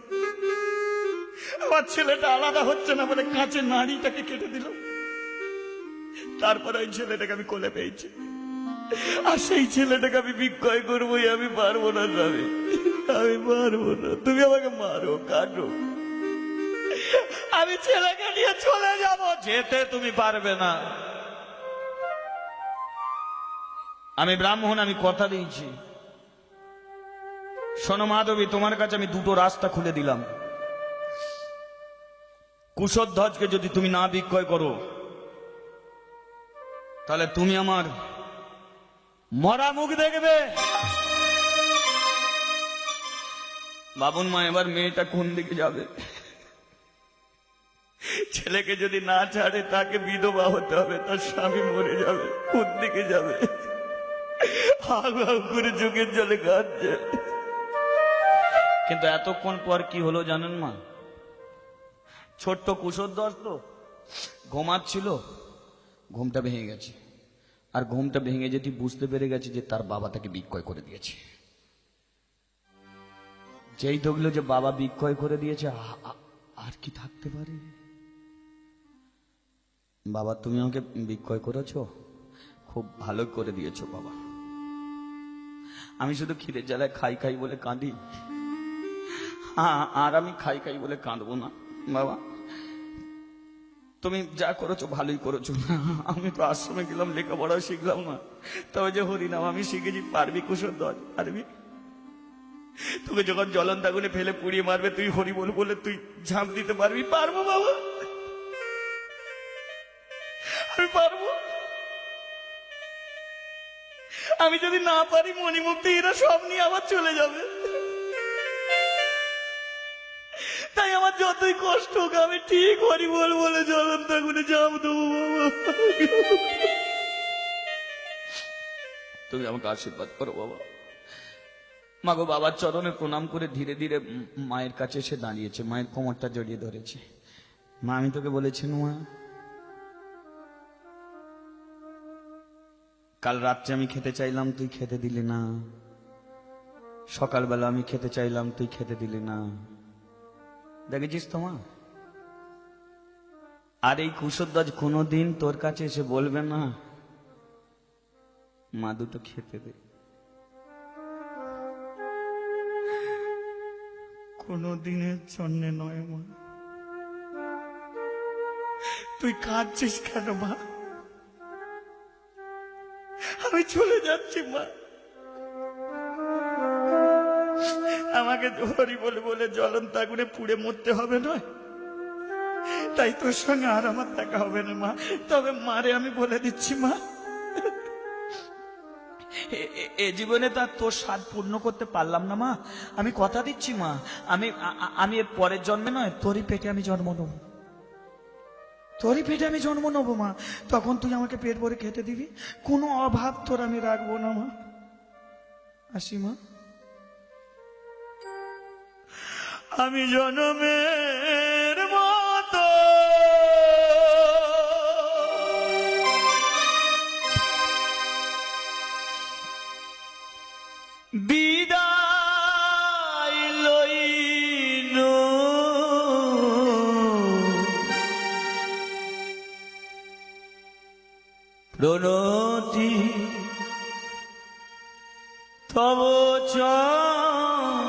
আমার ছেলেটা আলাদা হচ্ছে না বলে কাঁচের নাড়িটাকে কেটে দিল। তারপরে ওই ছেলেটাকে আমি কোলে পেয়েছি, আর সেই ছেলেটাকে আমি বিক্রয় করবোই। আমি পারবো না স্বামী, আমি পারবো না। তুমি আমাকে মারো, কাটো, আমি ছেলেকে নিয়ে চলে যাব। যেতে তুমি পারবে না। আমি ব্রাহ্মণ, আমি কথা দিয়েছি। শোনো মাধবী, তোমার কাছে আমি দুটো রাস্তা খুলে দিলাম। কুশধ্বজকে যদি তুমি না বিক্রয় করো, তাহলে তুমি আমার মরা মুখ দেখবে। বাবুন মা, এবার মেয়েটা কোন দিকে যাবে? ছেলেকে যদি না ছাড়ে তাকে বিধবা হতে হবে, তার স্বামী মরে যাবে। কোন দিকে যাবে? হাউ হাউ করে চোখের জলে কাঁদছে। কিন্তু এতক্ষণ পর কি হলো জানেন মা? ছোট্ট কুশধ্বজ তো ঘুমাচ্ছিল, ঘুমটা ভেঙে গেছে। আর ঘুমটা ভেঙে যেতে বুঝতে পেরে গেছে যে তার বাবা তাকে বিক্রয় করে দিয়েছে। যেই দেখলো যে বাবা বিক্রয় করে দিয়েছে, আর কি থাকতে পারে? বাবা, তুমি আমাকে বিক্রয় করেছো, খুব ভালো করে দিয়েছো বাবা। আমি শুধু খিদের জ্বালায় খাই খাই বলে কাঁদি। আর আমি খাই খাই বলে কাঁদবো না বাবা। তুমি যা করেছো ভালোই করেছো। আমি তো আশ্রমে গেলাম, লেখাপড়াও শিখলাম না, তবে যে হরিনাম আমি শিখেছি। পারবি কুশধ্বজ? পারবি? তোকে যখন জ্বলন্ত আগুনে ফেলে পুড়িয়ে মারবে, তুই হরি বল বলে তুই ঝাঁপ দিতে পারবি? পারবো বাবা, আমি পারবো। আমি যদি না পারি মণিমুক্তি এরা সব নিয়ে আবার চলে যাবে। তাই আমার যতই কষ্ট হোক আমি ঠিক হরি বল বলে জ্বলন্ত আগুনে জাম দেবো। বাবা তুমি আমাকে আশীর্বাদ করো বাবা। মাগো বাবার চরণে প্রণাম করে ধীরে ধীরে মায়ের কাছে এসে দাঁড়িয়েছে, মায়ের কোমরটা জড়িয়ে ধরেছে। মা আমি তোকে বলেছি মা, কাল রাত্রে আমি খেতে চাইলাম তুই খেতে দিলি না, সকালবেলা আমি খেতে চাইলাম তুই খেতে দিলি না, দেখেছিস তো মা? আর এই কুশধ্বজ কোনোদিন তোর কাছে এসে বলবে না মা দুটো খেতে দে, কোনোদিনের জন্য নয় মা। তুই কাঁদছিস কেন মা? আমি চলে যাচ্ছি মা, আমাকে হরি বলে বলে জ্বলন্ত আগুনে পুড়ে মরতে হবে নয়, তাই তোর সঙ্গে আর আমার দেখা হবে না মা। তবে মারে আমি বলে দিচ্ছি মা, এ জীবনে তার তোর স্বাদ পূর্ণ করতে পারলাম না মা, আমি কথা দিচ্ছি মা, আমি এর পরের জন্মে নয় তোরই পেটে আমি জন্ম নেব, তোরই পেটে আমি জন্ম নেবো মা। তখন তুই আমাকে পেট ভরে খেতে দিবি, কোনো অভাব তোর আমি রাখবো না মা। আসি মা। আমি জনমের মতো বিদায় লইল, প্রণতি তব চরণে।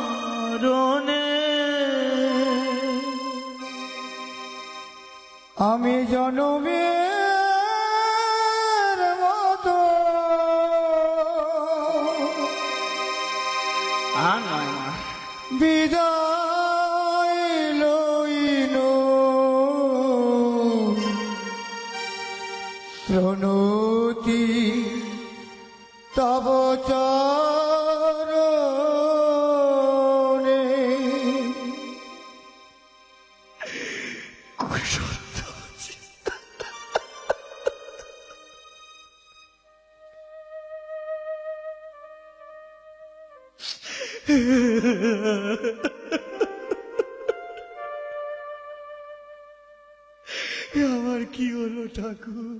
আমি জনমের মতো বিদায় লইল, প্রণতি তব চরণে। আমার কি হলো ঠাকুর?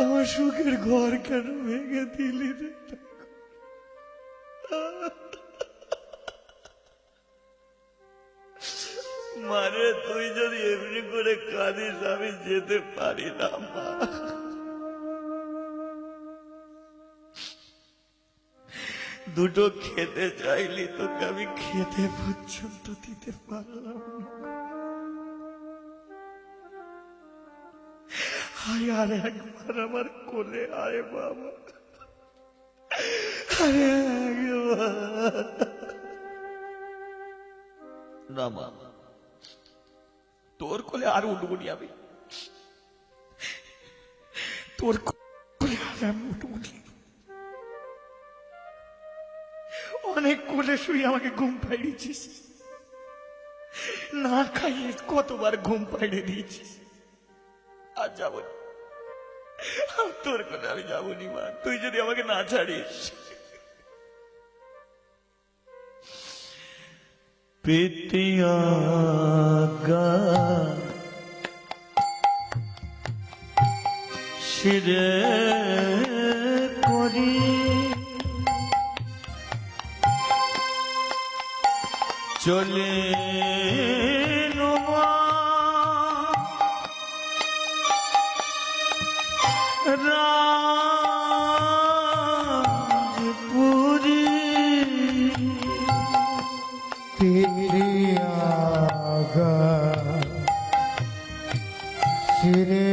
আমার সুখের ঘর কেন ভেঙে দিলি রে ঠাকুর? মারে তুই যদি এমনি করে কাঁদিস আমি যেতে পারি না মা। দুটো খেতে চাইলি তোকে আমি খেতে পর্যন্ত দিতে পারলাম না। আয় আর একবার আমার কোলে আয় বাবা, আরে না বাবা, তোর কোলে আর উঠবনি আমি, তোর কোলে আর আমি উঠবনি। অনেক কোলে শুয়ে আমাকে ঘুম পাড়িয়েছিস, না খাইয়ে কতবার ঘুম পাড়িয়ে দিয়েছিস। আর যাবো না, তোর কোলে আমি যাবনি মা, তুই যদি আমাকে না ছাড়িস। পিতিয়া শিরে করি চলে রাজপুরী পিরিয়াগা শিরে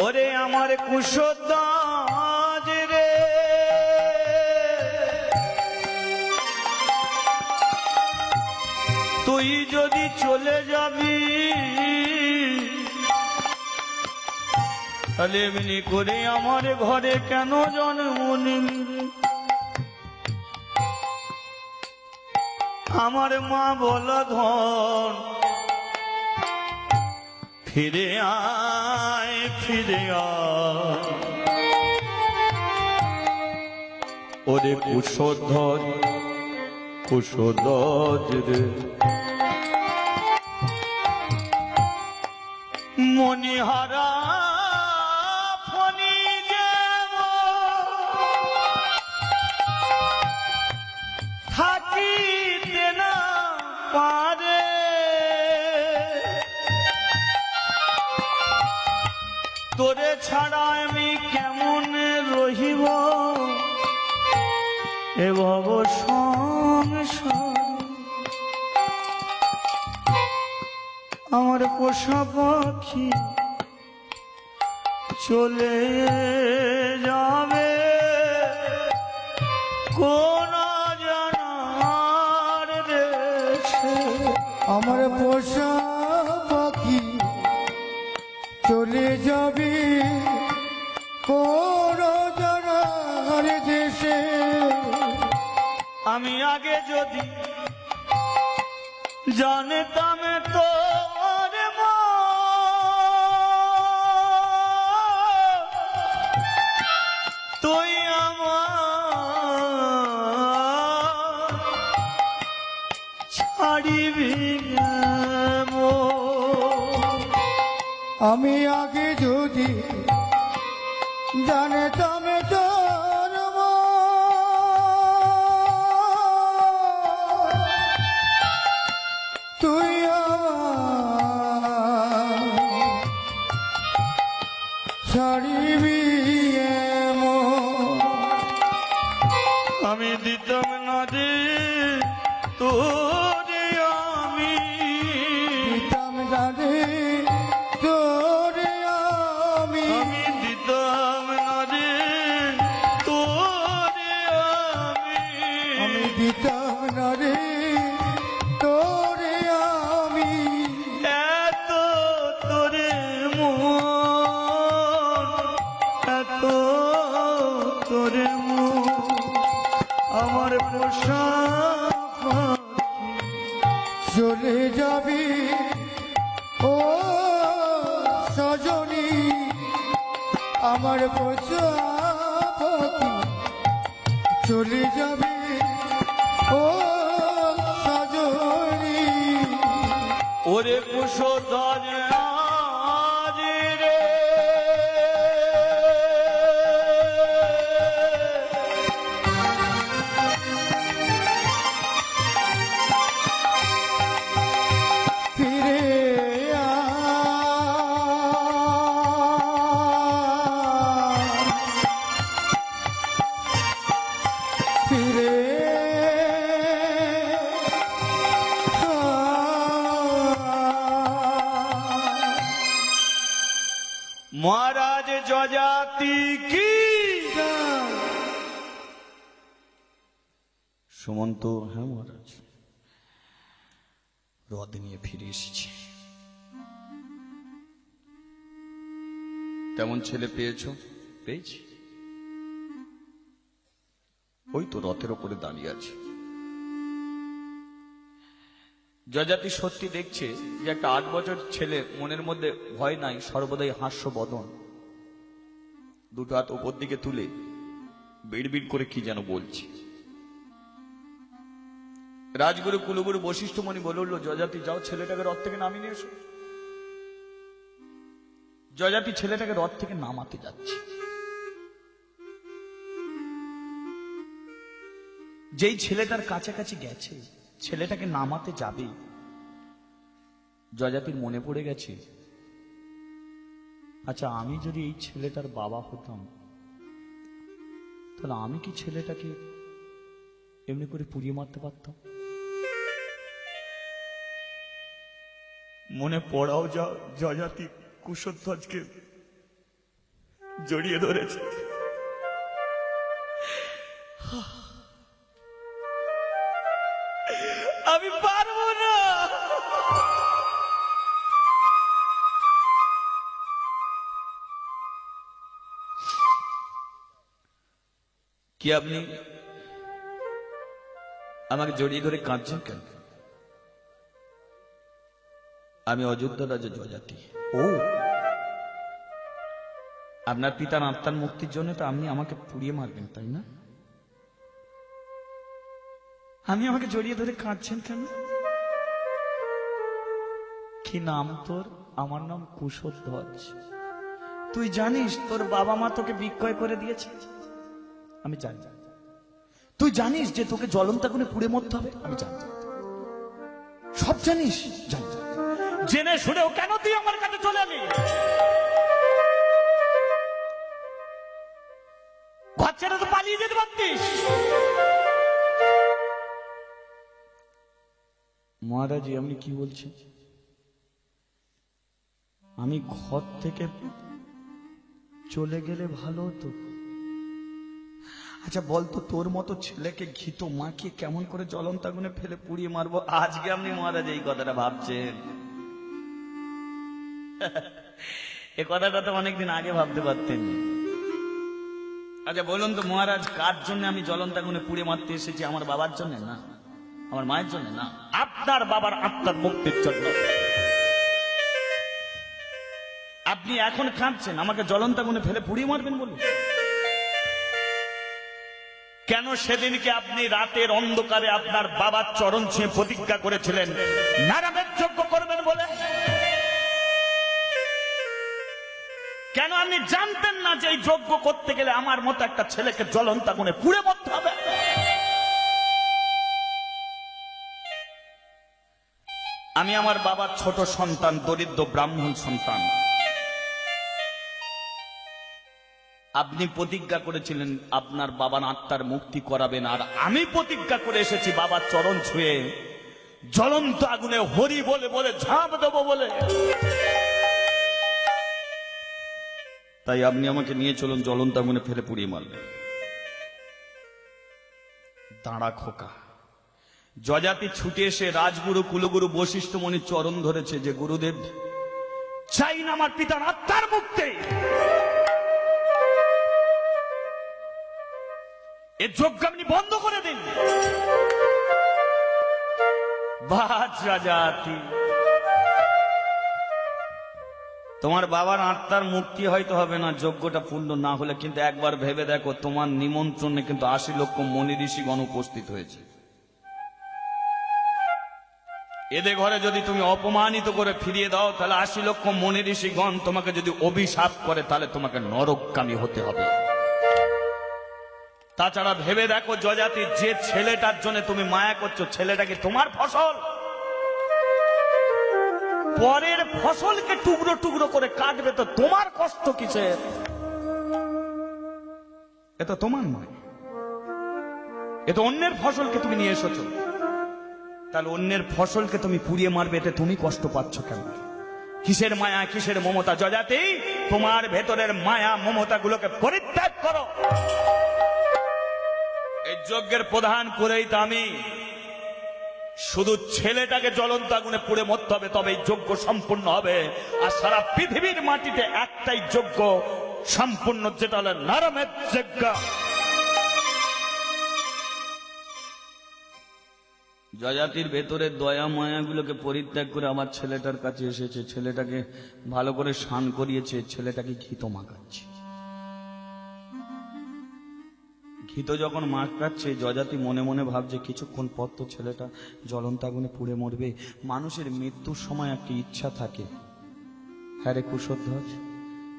ওরে আমার কুশধ্বজ রে, তুই যদি চলে যাবি তাহলে এমনি করে আমার ঘরে কেন জন্ম নিলি রে? আমার মা বলা ধন ফিরে আয় ফিরে আয়, ওরে কুশোধর কুশোধর রে, মণিহারা ফণি যেমন থাকিতে না পারে, তোরে ছাড়া আমি কেমন রহিব এ ভব সংসার। আমার পোষা পাখি চলে যাবে কোন জানার দেশে। আমার পোষা পাখি চলে যাবে কোন জানার দেশে। আমি আগে যদি জানতাম তোর মন, তুই আমার ছাড়িবি মন। আমি আগে যদি জানতাম তোর মন, তুই আমার ছাড়িবি এমন। আমি দিতাম না রে তোরে, আমি দিতাম না রে তোরে আমি, আমি দিতাম না রে তোরে, আমি দিতাম না রে তোরে আমি। এত তোরে মন, এত তোরে মন, আমার পোষা পাখি চলে যাবি ও সজনী, আমার পোষা পাখি চলে যাবি ও সজনী। ওরে কুশোধর আজ রে, ফিরে ফিরে মহারাজ যজাতি কি সুমন্ত। হ্যাঁ মহারাজ, হ্রদ নিয়ে ফিরে এসেছি। তেমন ছেলে পেয়েছ? পেয়েছি। ওই তো রথের ওপরে দাঁড়িয়ে আছে। যজাতি সত্যি দেখছে যে একটা 8 বছর ছেলে, মনের মধ্যে ভয় নাই, সর্বদাই হাস্য বদন, দুটো হাত ওপর দিকে তুলে বিড়বিড় করে কি যেন বলছে। রাজগুরু কুলগুরু বশিষ্ঠ মুনি বলে উঠল, যজাতি যাও ছেলেটাকে রথ থেকে নামিয়ে নিয়ে এসো। যজাতি ছেলেটাকে রথ থেকে নামাতে যাচ্ছে। যেই ছেলেটার কাছাকাছি গেছে, ছেলেটাকে নামাতে যাবে, যজাতির মনে পড়ে গেছে, আচ্ছা আমি যদি এই ছেলেটার বাবা হতাম, তাহলে আমি কি ছেলেটাকে এমনি করে পুড়িয়ে মারতে পারতাম? মনে পড়াও যা যজাতি কুশধ্বজকে জড়িয়ে ধরেছে। আমি পারবো না। কি আপনি আমাকে জড়িয়ে ধরে কাঁদছেন কেন? আমি অযোধ্যা রাজা যজাতি। ও, আপনার পিতার আত্মার মুক্তির জন্য তো আপনি আমাকে পুড়িয়ে মারবেন, তাই না? আপনি আমাকে জড়িয়ে ধরে কাঁদছেন কেন? কি নাম তোর? আমার নাম কুশধ্বজ। তুই জানিস তোর বাবা মা তোকে বিক্রয় করে দিয়েছে? আমি জানি। তুই জানিস যে তোকে জ্বলন্ত আগুনে পুড়ে মরতে হবে? আমি জানি। সব জানিস? জানি। জেনে শুনেও কেন তুই আমার কাছে চলে এলি? ঘর ছেড়ে তো পালিয়ে যেতে পারতিস। মহারাজ, আপনি কি বলছেন? আমি ঘর থেকে চলে গেলে ভালো হতো? আচ্ছা বলতো, তোর মতো ছেলেকে ঘিত মাখিয়ে কেমন করে জ্বলন্ত আগুনে ফেলে পুড়িয়ে মারবো? আজকে আপনি মহারাজ এই কথাটা ভাবছেন? এ কথাটা তো অনেকদিন আগে ভাবতে পারতেন। আচ্ছা বলুন তো মহারাজ, কার জন্য আমি জ্বলন্ত আগুনে পুড়ে মারতে এসেছি? আমার বাবার জন্য না, আমার মায়ের জন্য না, আপনার বাবার আত্মার মুক্তির জন্য। আপনি এখন কাঁদছেন আমাকে জ্বলন্ত আগুনে ফেলে পুড়িয়ে মারবেন বলে? কেন সেদিনকে আপনি রাতের অন্ধকারে আপনার বাবার চরণ ছুঁয়ে প্রতিজ্ঞা করেছিলেন নারামের যজ্ঞ করবেন বলে? কেন আপনি জানতেন না যে এই যজ্ঞ করতে গেলে আমার মতো একটা ছেলেকে জ্বলন্ত আগুনে পুড়ে মরতে হবে? আমি আমার বাবার ছোট সন্তান, দরিদ্র ব্রাহ্মণ সন্তান। আপনি প্রতিজ্ঞা করেছিলেন আপনার বাবার আত্মার মুক্তি করাবেন, আর আমি প্রতিজ্ঞা করে এসেছি বাবার চরণ ছুঁয়ে জ্বলন্ত আগুনে হরি বলে বলে ঝাঁপ দেবো বলে। তাই আপনি আমাকে নিয়ে চলুন, জ্বলন্ত আগুনে ফেলে পুড়িয়ে মারলেন। দাঁড়া খোকা। যজাতি ছুটে এসে রাজগুরু কুলগুরু বশিষ্ঠ মুনির চরণ ধরেছে যে গুরুদেব, চাই না আমার পিতার আত্মার মুক্তি, এ যজ্ঞ আপনি বন্ধ করে দিন। বাজ রাজাতি, তোমার বাবার আত্মার মুক্তি হয়তো হবে না যজ্ঞটা পূর্ণ না হলে, কিন্তু একবার ভেবে দেখো তোমার নিমন্ত্রণে কিন্তু 80 লক্ষ মুনি ঋষিগণ উপস্থিত হয়েছে। এদের ঘরে যদি তুমি অপমানিত করে ফিরিয়ে দাও তাহলে 80 লক্ষ মুনি ঋষিগণ তোমাকে যদি অভিশাপ করে তাহলে তোমাকে নরকগামী হতে হবে। তাছাড়া ভেবে দেখো যজাতি, যে ছেলেটার জন্য তুমি মায়া করছো ছেলেটা কি তোমার ফসল? পরের ফসলকে টুকরো টুকরো করে কাটবে তো তোমার কষ্ট কিসের? এ তো তোমার নয়, এ তো অন্যের ফসলকে তুমি নিয়ে এসেছো। তাহলে অন্যের ফসলকে তুমি পুড়িয়ে মারবে, এতে তুমি কষ্ট পাচ্ছ কেন? কিসের মায়া, কিসের মমতা? যজাতি, তোমার ভেতরের মায়া মমতা গুলোকে পরিত্যাগ করো। এই যজ্ঞের প্রধান করেই তো আমি। শুধু ছেলেটাকে জ্বলন্ত আগুনে পুড়ে মরতে হবে, তবে এই যজ্ঞ সম্পূর্ণ হবে। আর সারা পৃথিবীর মাটিতে একটাই যজ্ঞ সম্পূর্ণ, যেটা হলো নারামের যজ্ঞ। যজাতির ভেতরে দয়া মায়াগুলোকে পরিত্যাগ করে আমার ছেলেটার কাছে এসেছে, ছেলেটাকে ভালো করে স্নান করিয়েছে, ছেলেটাকে ঘিতো মাখাচ্ছে। ঘিতো যখন মাখাচ্ছে যজাতি মনে মনে ভাবছে কিছুক্ষণ পর তো ছেলেটা জ্বলন্ত আগুনে পুড়ে মরবে। মানুষের মৃত্যুর সময় একটা ইচ্ছা থাকে। হ্যাঁ রে কুশধ্বজ,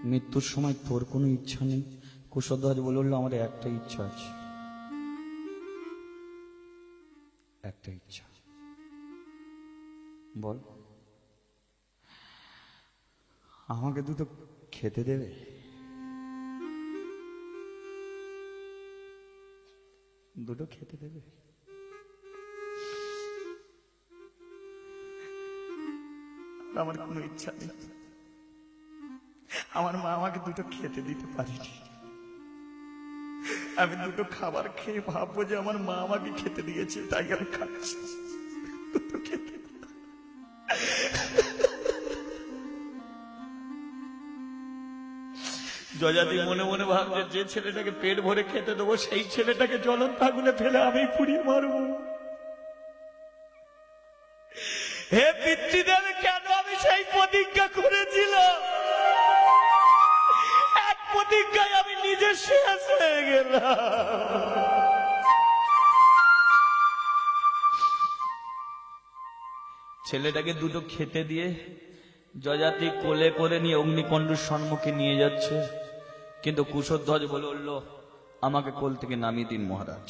মৃত্যুর সময় তোর কোনো ইচ্ছা নেই? কুশধ্বজ বলল, আমার একটা ইচ্ছা আছে, একটা ইচ্ছা। বল। আমাকে দুটো খেতে দেবে? দুটো খেতে দেবে? আমার কোনো ইচ্ছা নেই, আমার মা আমাকে দুটো খেতে দিতে পারেনি। আমি দুটো খাবার খেয়ে ভাববো যে আমার মা আমাকে খেতে দিয়েছে, তাই আমি খাচ্ছি। দুটো খেতে জজাতি মনে মনে ভাবছে যে ছেলেটাকে পেট ভরে খেতে দেবো সেই ছেলেটাকে জ্বলন্ত আগুনে ফেলে আমি পুড়িয়ে মারবো। হে পিতৃদেব, কেন আমি সেই প্রতিজ্ঞা করেছিলাম? এক প্রতিজ্ঞায় আমি নিজে শেষ হয়ে গেলাম। ছেলেটাকে দুটো খেতে দিয়ে জজাতি কোলে করে নিয়ে অগ্নিকুণ্ডের সম্মুখে নিয়ে যাচ্ছে, কিন্তু কুশধ্বজ বলে উঠল, আমাকে কোল থেকে নামিয়ে দিন মহারাজ।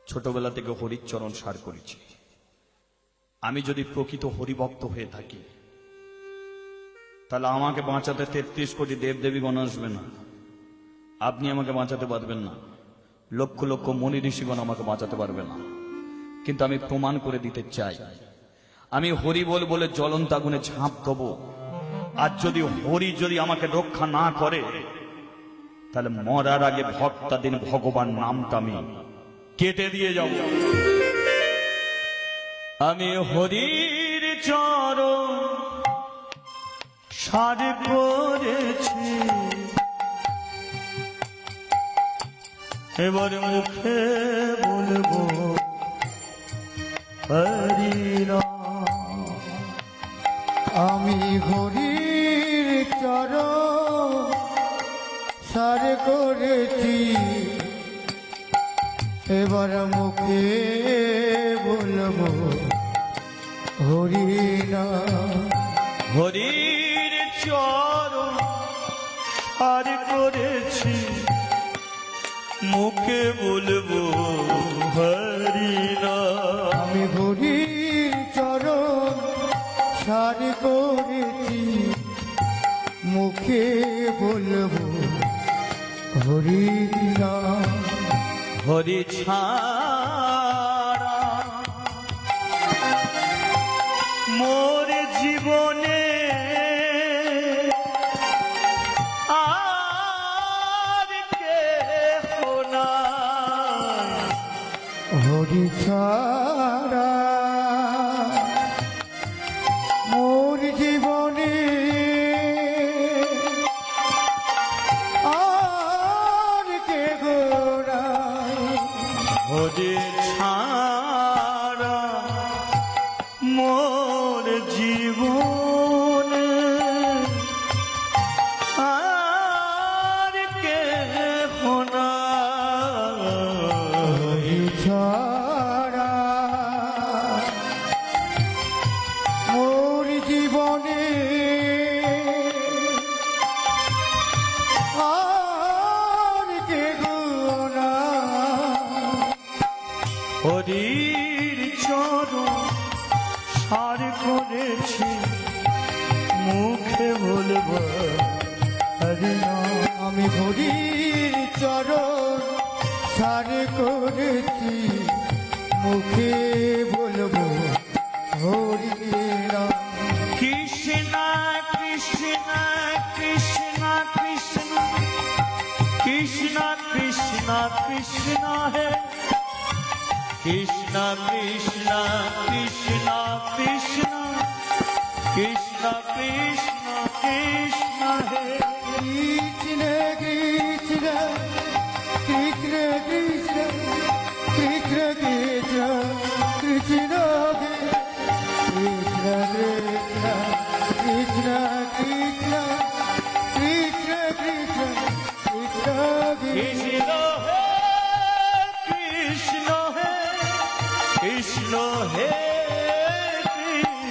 ছোটবেলা থেকে হরিচরণ সার করেছি, আমি যদি প্রকৃত হরিভক্ত হয়ে থাকি তাহলে আমাকে বাঁচাতে 33 কোটি দেবদেবীগণ আসবে না, আপনি আমাকে বাঁচাতে পারবেন না, লক্ষ লক্ষ মুনি ঋষিগণ আমাকে বাঁচাতে পারবে না। কিন্তু আমি প্রমাণ করে দিতে চাই, আমি হরি বল বলে জ্বলন্ত আগুনে ঝাঁপ দেবো, আর যদি হরি যদি আমাকে রক্ষা না করে তাহলে মরার আগে ভক্তাদিন ভগবান নামটা আমি কেটে দিয়ে যাব। আমি হরির চরণ সার করেছি, এবার মুখে বলবো হরি নাম। আমি হরির চরণ সার করেছি, এবার মুখে বলবো হরি নাম। হরির চরণ সার করেছি, মুখে বলবো হরি নাম। আমি হরির চরণ সার করেছি, মুখে বলবো হরি নাম। হরি ছাড়া মোর জীবনে আর কেহ নাই, হরি ছাড়া মোর জীবনে আর কে গোড়ায়। হরি ছাড়া মোর জীবনে আর কেহ নাই। হরি ছাড়া মোর জীবনে আর কে গোড়ায়। হরির চরণ সার করেছি, মুখে বলবো হরি নাম। আমি হরির চরণ সার করেছি, মুখে বলবো হরি নাম। কৃষ্ণ কৃষ্ণ কৃষ্ণ কৃষ্ণ কৃষ্ণ কৃষ্ণ কৃষ্ণ হে কৃষ্ণ কৃষ্ণ কৃষ্ণ কৃষ্ণ কৃষ্ণ কৃষ্ণ কৃষ্ণ হে কৃষ্ণ কৃষ্ণ কৃষ্ণ কৃষ্ণ কৃষ্ণ কৃষ্ণ কৃষ্ণ কৃষ্ণ কৃষ্ণ কৃষ্ণ কৃষ্ণ কৃষ্ণ কৃষ্ণ কৃষ্ণ হে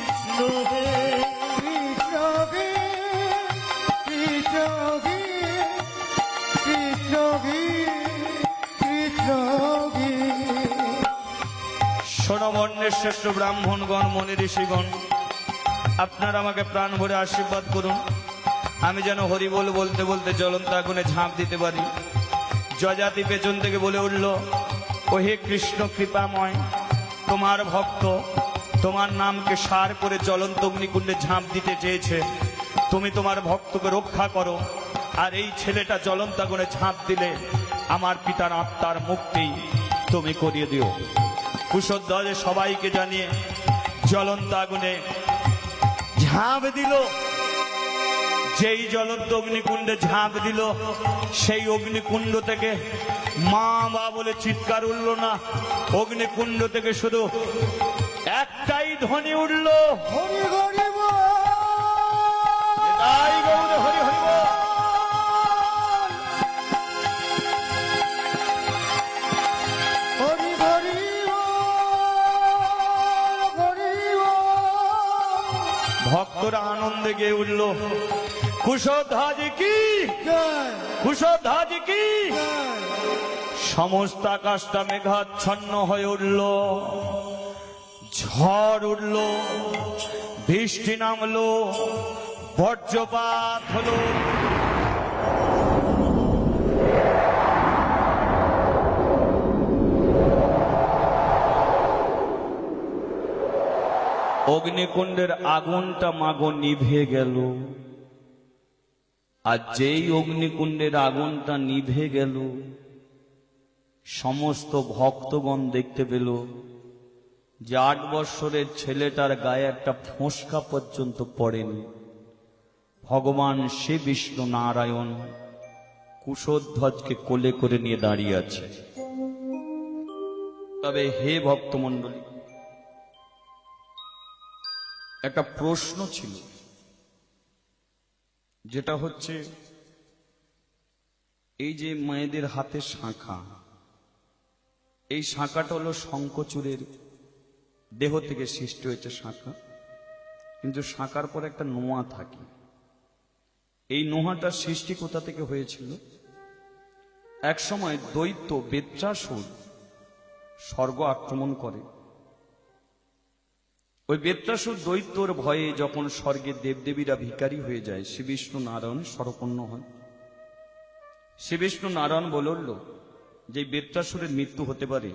কৃষ্ণ হে কৃষ্ণ হে কৃষ্ণ হে কৃষ্ণ কৃষ্ণ কৃষ্ণ সোনবর্ণের শ্রেষ্ঠ ব্রাহ্মণগণ মনি ঋষিগণ, আপনারা আমাকে প্রাণ ভরে আশীর্বাদ করুন, আমি যেন হরি বল বলতে বলতে জ্বলন্ত আগুনে ঝাঁপ দিতে পারি। জজাতি পেছন থেকে বলে উঠল, ও হে কৃষ্ণ কৃপাময়, তোমার ভক্ত তোমার নামকে সার করে জ্বলন্ত অগ্নিকুণ্ডে ঝাঁপ দিতে চেয়েছে, তুমি তোমার ভক্তকে রক্ষা করো, আর এই ছেলেটা জ্বলন্ত আগুনে ঝাঁপ দিলে আমার পিতার আত্মার মুক্তি তুমি করিয়ে দিও। কুশধ্বজ সবাইকে জানিয়ে জ্বলন্ত আগুনে ঝাঁপ দিল। যেই জ্বলন্ত অগ্নিকুণ্ডে ঝাঁপ দিল, সেই অগ্নিকুণ্ড থেকে মা মা বলে চিৎকার উঠল না, অগ্নিকুণ্ড থেকে শুধু একটাই ধ্বনি উঠল, হরি হরি বল। তাই গৌর হরি হরি বল। হরি হরি বল, হরি বল। ভক্তরা আনন্দে গেয়ে উঠল, কুশধ্বজ কি, জয় কুশধ্বজ কি। জয়। সমস্ত আকাশটা মেঘাচ্ছন্ন হয়ে উঠল, ঝড় উঠল, বৃষ্টি নামলো, বজ্রপাত হলো। অগ্নিকুণ্ডের আগুনটা মাগো নিভে গেল। আর যেই অগ্নিকুণ্ডের আগুনটা নিভে গেল, সমস্ত ভক্তগণ দেখতে পেল যে 8 বৎসরের ছেলেটার গায়ে একটা ফোঁসকা পর্যন্ত পড়েনি। ভগবান শ্রী বিষ্ণু নারায়ণ কুশধ্বজকে কোলে করে নিয়ে দাঁড়িয়ে আছে। তবে হে ভক্তমণ্ডলী, একটা প্রশ্ন ছিল, যেটা হচ্ছে এই যে মায়েদের হাতে শাঁখা, এই শাঁখাটা হলো শঙ্খচূড়ের দেহ থেকে সৃষ্টি হয়েছে শাঁখা, কিন্তু শাঁখার পর একটা নোয়া থাকে। এই নোহাটার সৃষ্টি কোথা থেকে হয়েছিল? এক সময় দৈত্য বেত্রাসুর স্বর্গ আক্রমণ করে। ওই বেত্রাসুর দৈত্যর ভয়ে যখন স্বর্গে দেবদেবীরা ভিখারি হয়ে যায়, শ্রী বিষ্ণু নারায়ণ শরণাপন্ন হন। শ্রী বিষ্ণু নারায়ণ বলল যে বেত্রাসুরের মৃত্যু হতে পারে,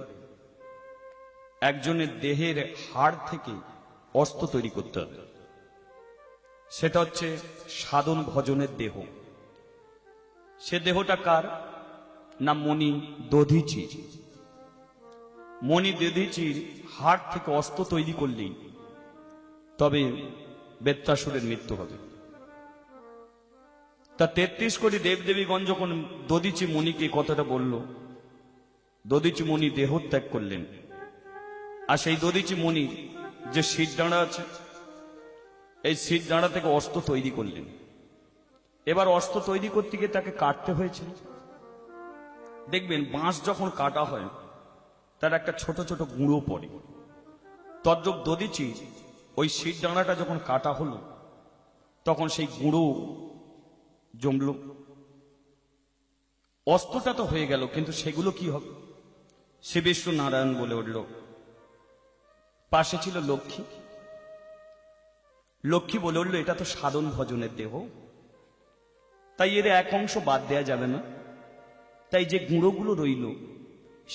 একজনের দেহের হাড় থেকে অস্ত্র তৈরি করতে হবে। সেটা হচ্ছে সাধন ভজনের দেহ। সে দেহটা কার? না মণি দধিচির। মণি দধিচির হাড় থেকে অস্ত্র তৈরি করলেই তবে বেত্রাসুরের মৃত্যু হবে। তা 33 কোটি দেবদেবীগণ যখন দধিচি মণিকে কথাটা বলল, দধিচি মণি দেহ ত্যাগ করলেন। আর সেই দধিচি মণির যে শিরদাঁড়া আছে, এই শিরদাঁড়া থেকে অস্ত্র তৈরি করলেন। এবার অস্ত্র তৈরি করতে গিয়ে তাকে কাটতে হয়েছে। দেখবেন বাঁশ যখন কাটা হয় তার একটা ছোট ছোট গুঁড়ো পড়ে। তদ্রূপ দধিচি ওই শিরদাঁড়াটা যখন কাটা হলো, তখন সেই গুঁড়ো জমল। অস্ত্রটা তো হয়ে গেল, কিন্তু সেগুলো কি হবে? শ্রী বিষ্ণু নারায়ণ বলে উঠল, পাশে ছিল লক্ষ্মী। লক্ষ্মী বলে উঠল, এটা তো সাধন ভজনের দেহ, তাই এর এক অংশ বাদ দেয়া যাবে না। তাই যে গুঁড়োগুলো রইল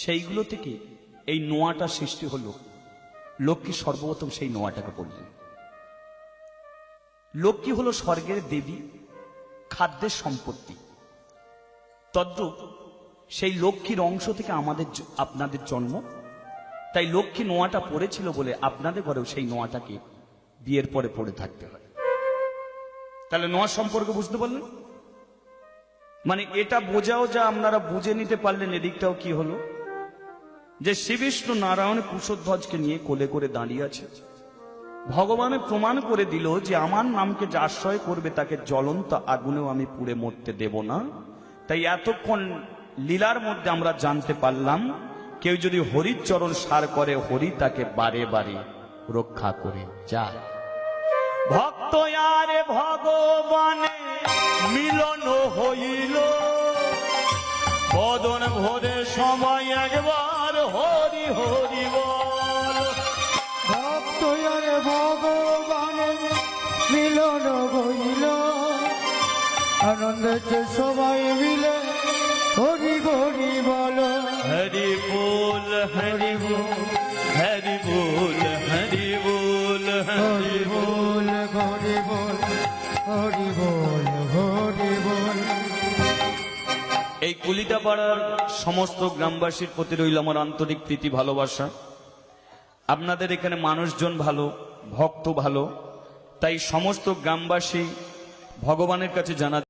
সেইগুলো থেকে এই নোয়াটা সৃষ্টি হলো। লক্ষ্মী সর্বপ্রথম সেই নোয়াটাকে পড়লেন। লক্ষ্মী হলো স্বর্গের দেবী, খাদ্যের সম্পত্তি। তদ্রূপ সেই লক্ষ্মীর অংশ থেকে আপনাদের জন্ম। তাই লক্ষ্মী নোয়াটা পড়েছিল বলে আপনাদের ঘরেও সেই নোয়াটাকে বিয়ের পরে পড়ে থাকতে হয়। তাহলে নোয়া সম্পর্কে বুঝতে পারলেন? মানে এটা বোঝাও যা আপনারা বুঝে নিতে পারলেন। এদিকটাও কি হলো যে শ্রী বিষ্ণু নারায়ণ কুশধ্বজকে নিয়ে কোলে করে দাঁড়িয়ে আছে। ভগবানের প্রমাণ করে দিল যে আমার নামকে যে আশ্রয় করবে তাকে জ্বলন্ত আগুনেও আমি পুড়ে মরতে দেব না। তাই এতক্ষণ লীলার মধ্যে আমরা জানতে পারলাম, কেউ যদি হরির চরণ সার করে, হরি তাকে বারে বারে রক্ষা করে যায়। ভক্ত আরে ভগবানে মিলন হইল, বদন ভরে সময় একবার হরি হরি বল। ভক্ত আর ভগবানের মিলন হইল, আনন্দেতে সবাই মিলে হরি হরি বল। হরি বল হরি বল হরি বল হরি বল হরি বল হরি বল হরি বল হরি বল। এই কলিতা পাড়ার সমস্ত গ্রামবাসীর প্রতি রইল আমার আন্তরিক প্রীতি ভালোবাসা। আপনাদের এখানে মানুষজন ভালো, ভক্ত ভালো, তাই সমস্ত গ্রামবাসী ভগবানের কাছে জানা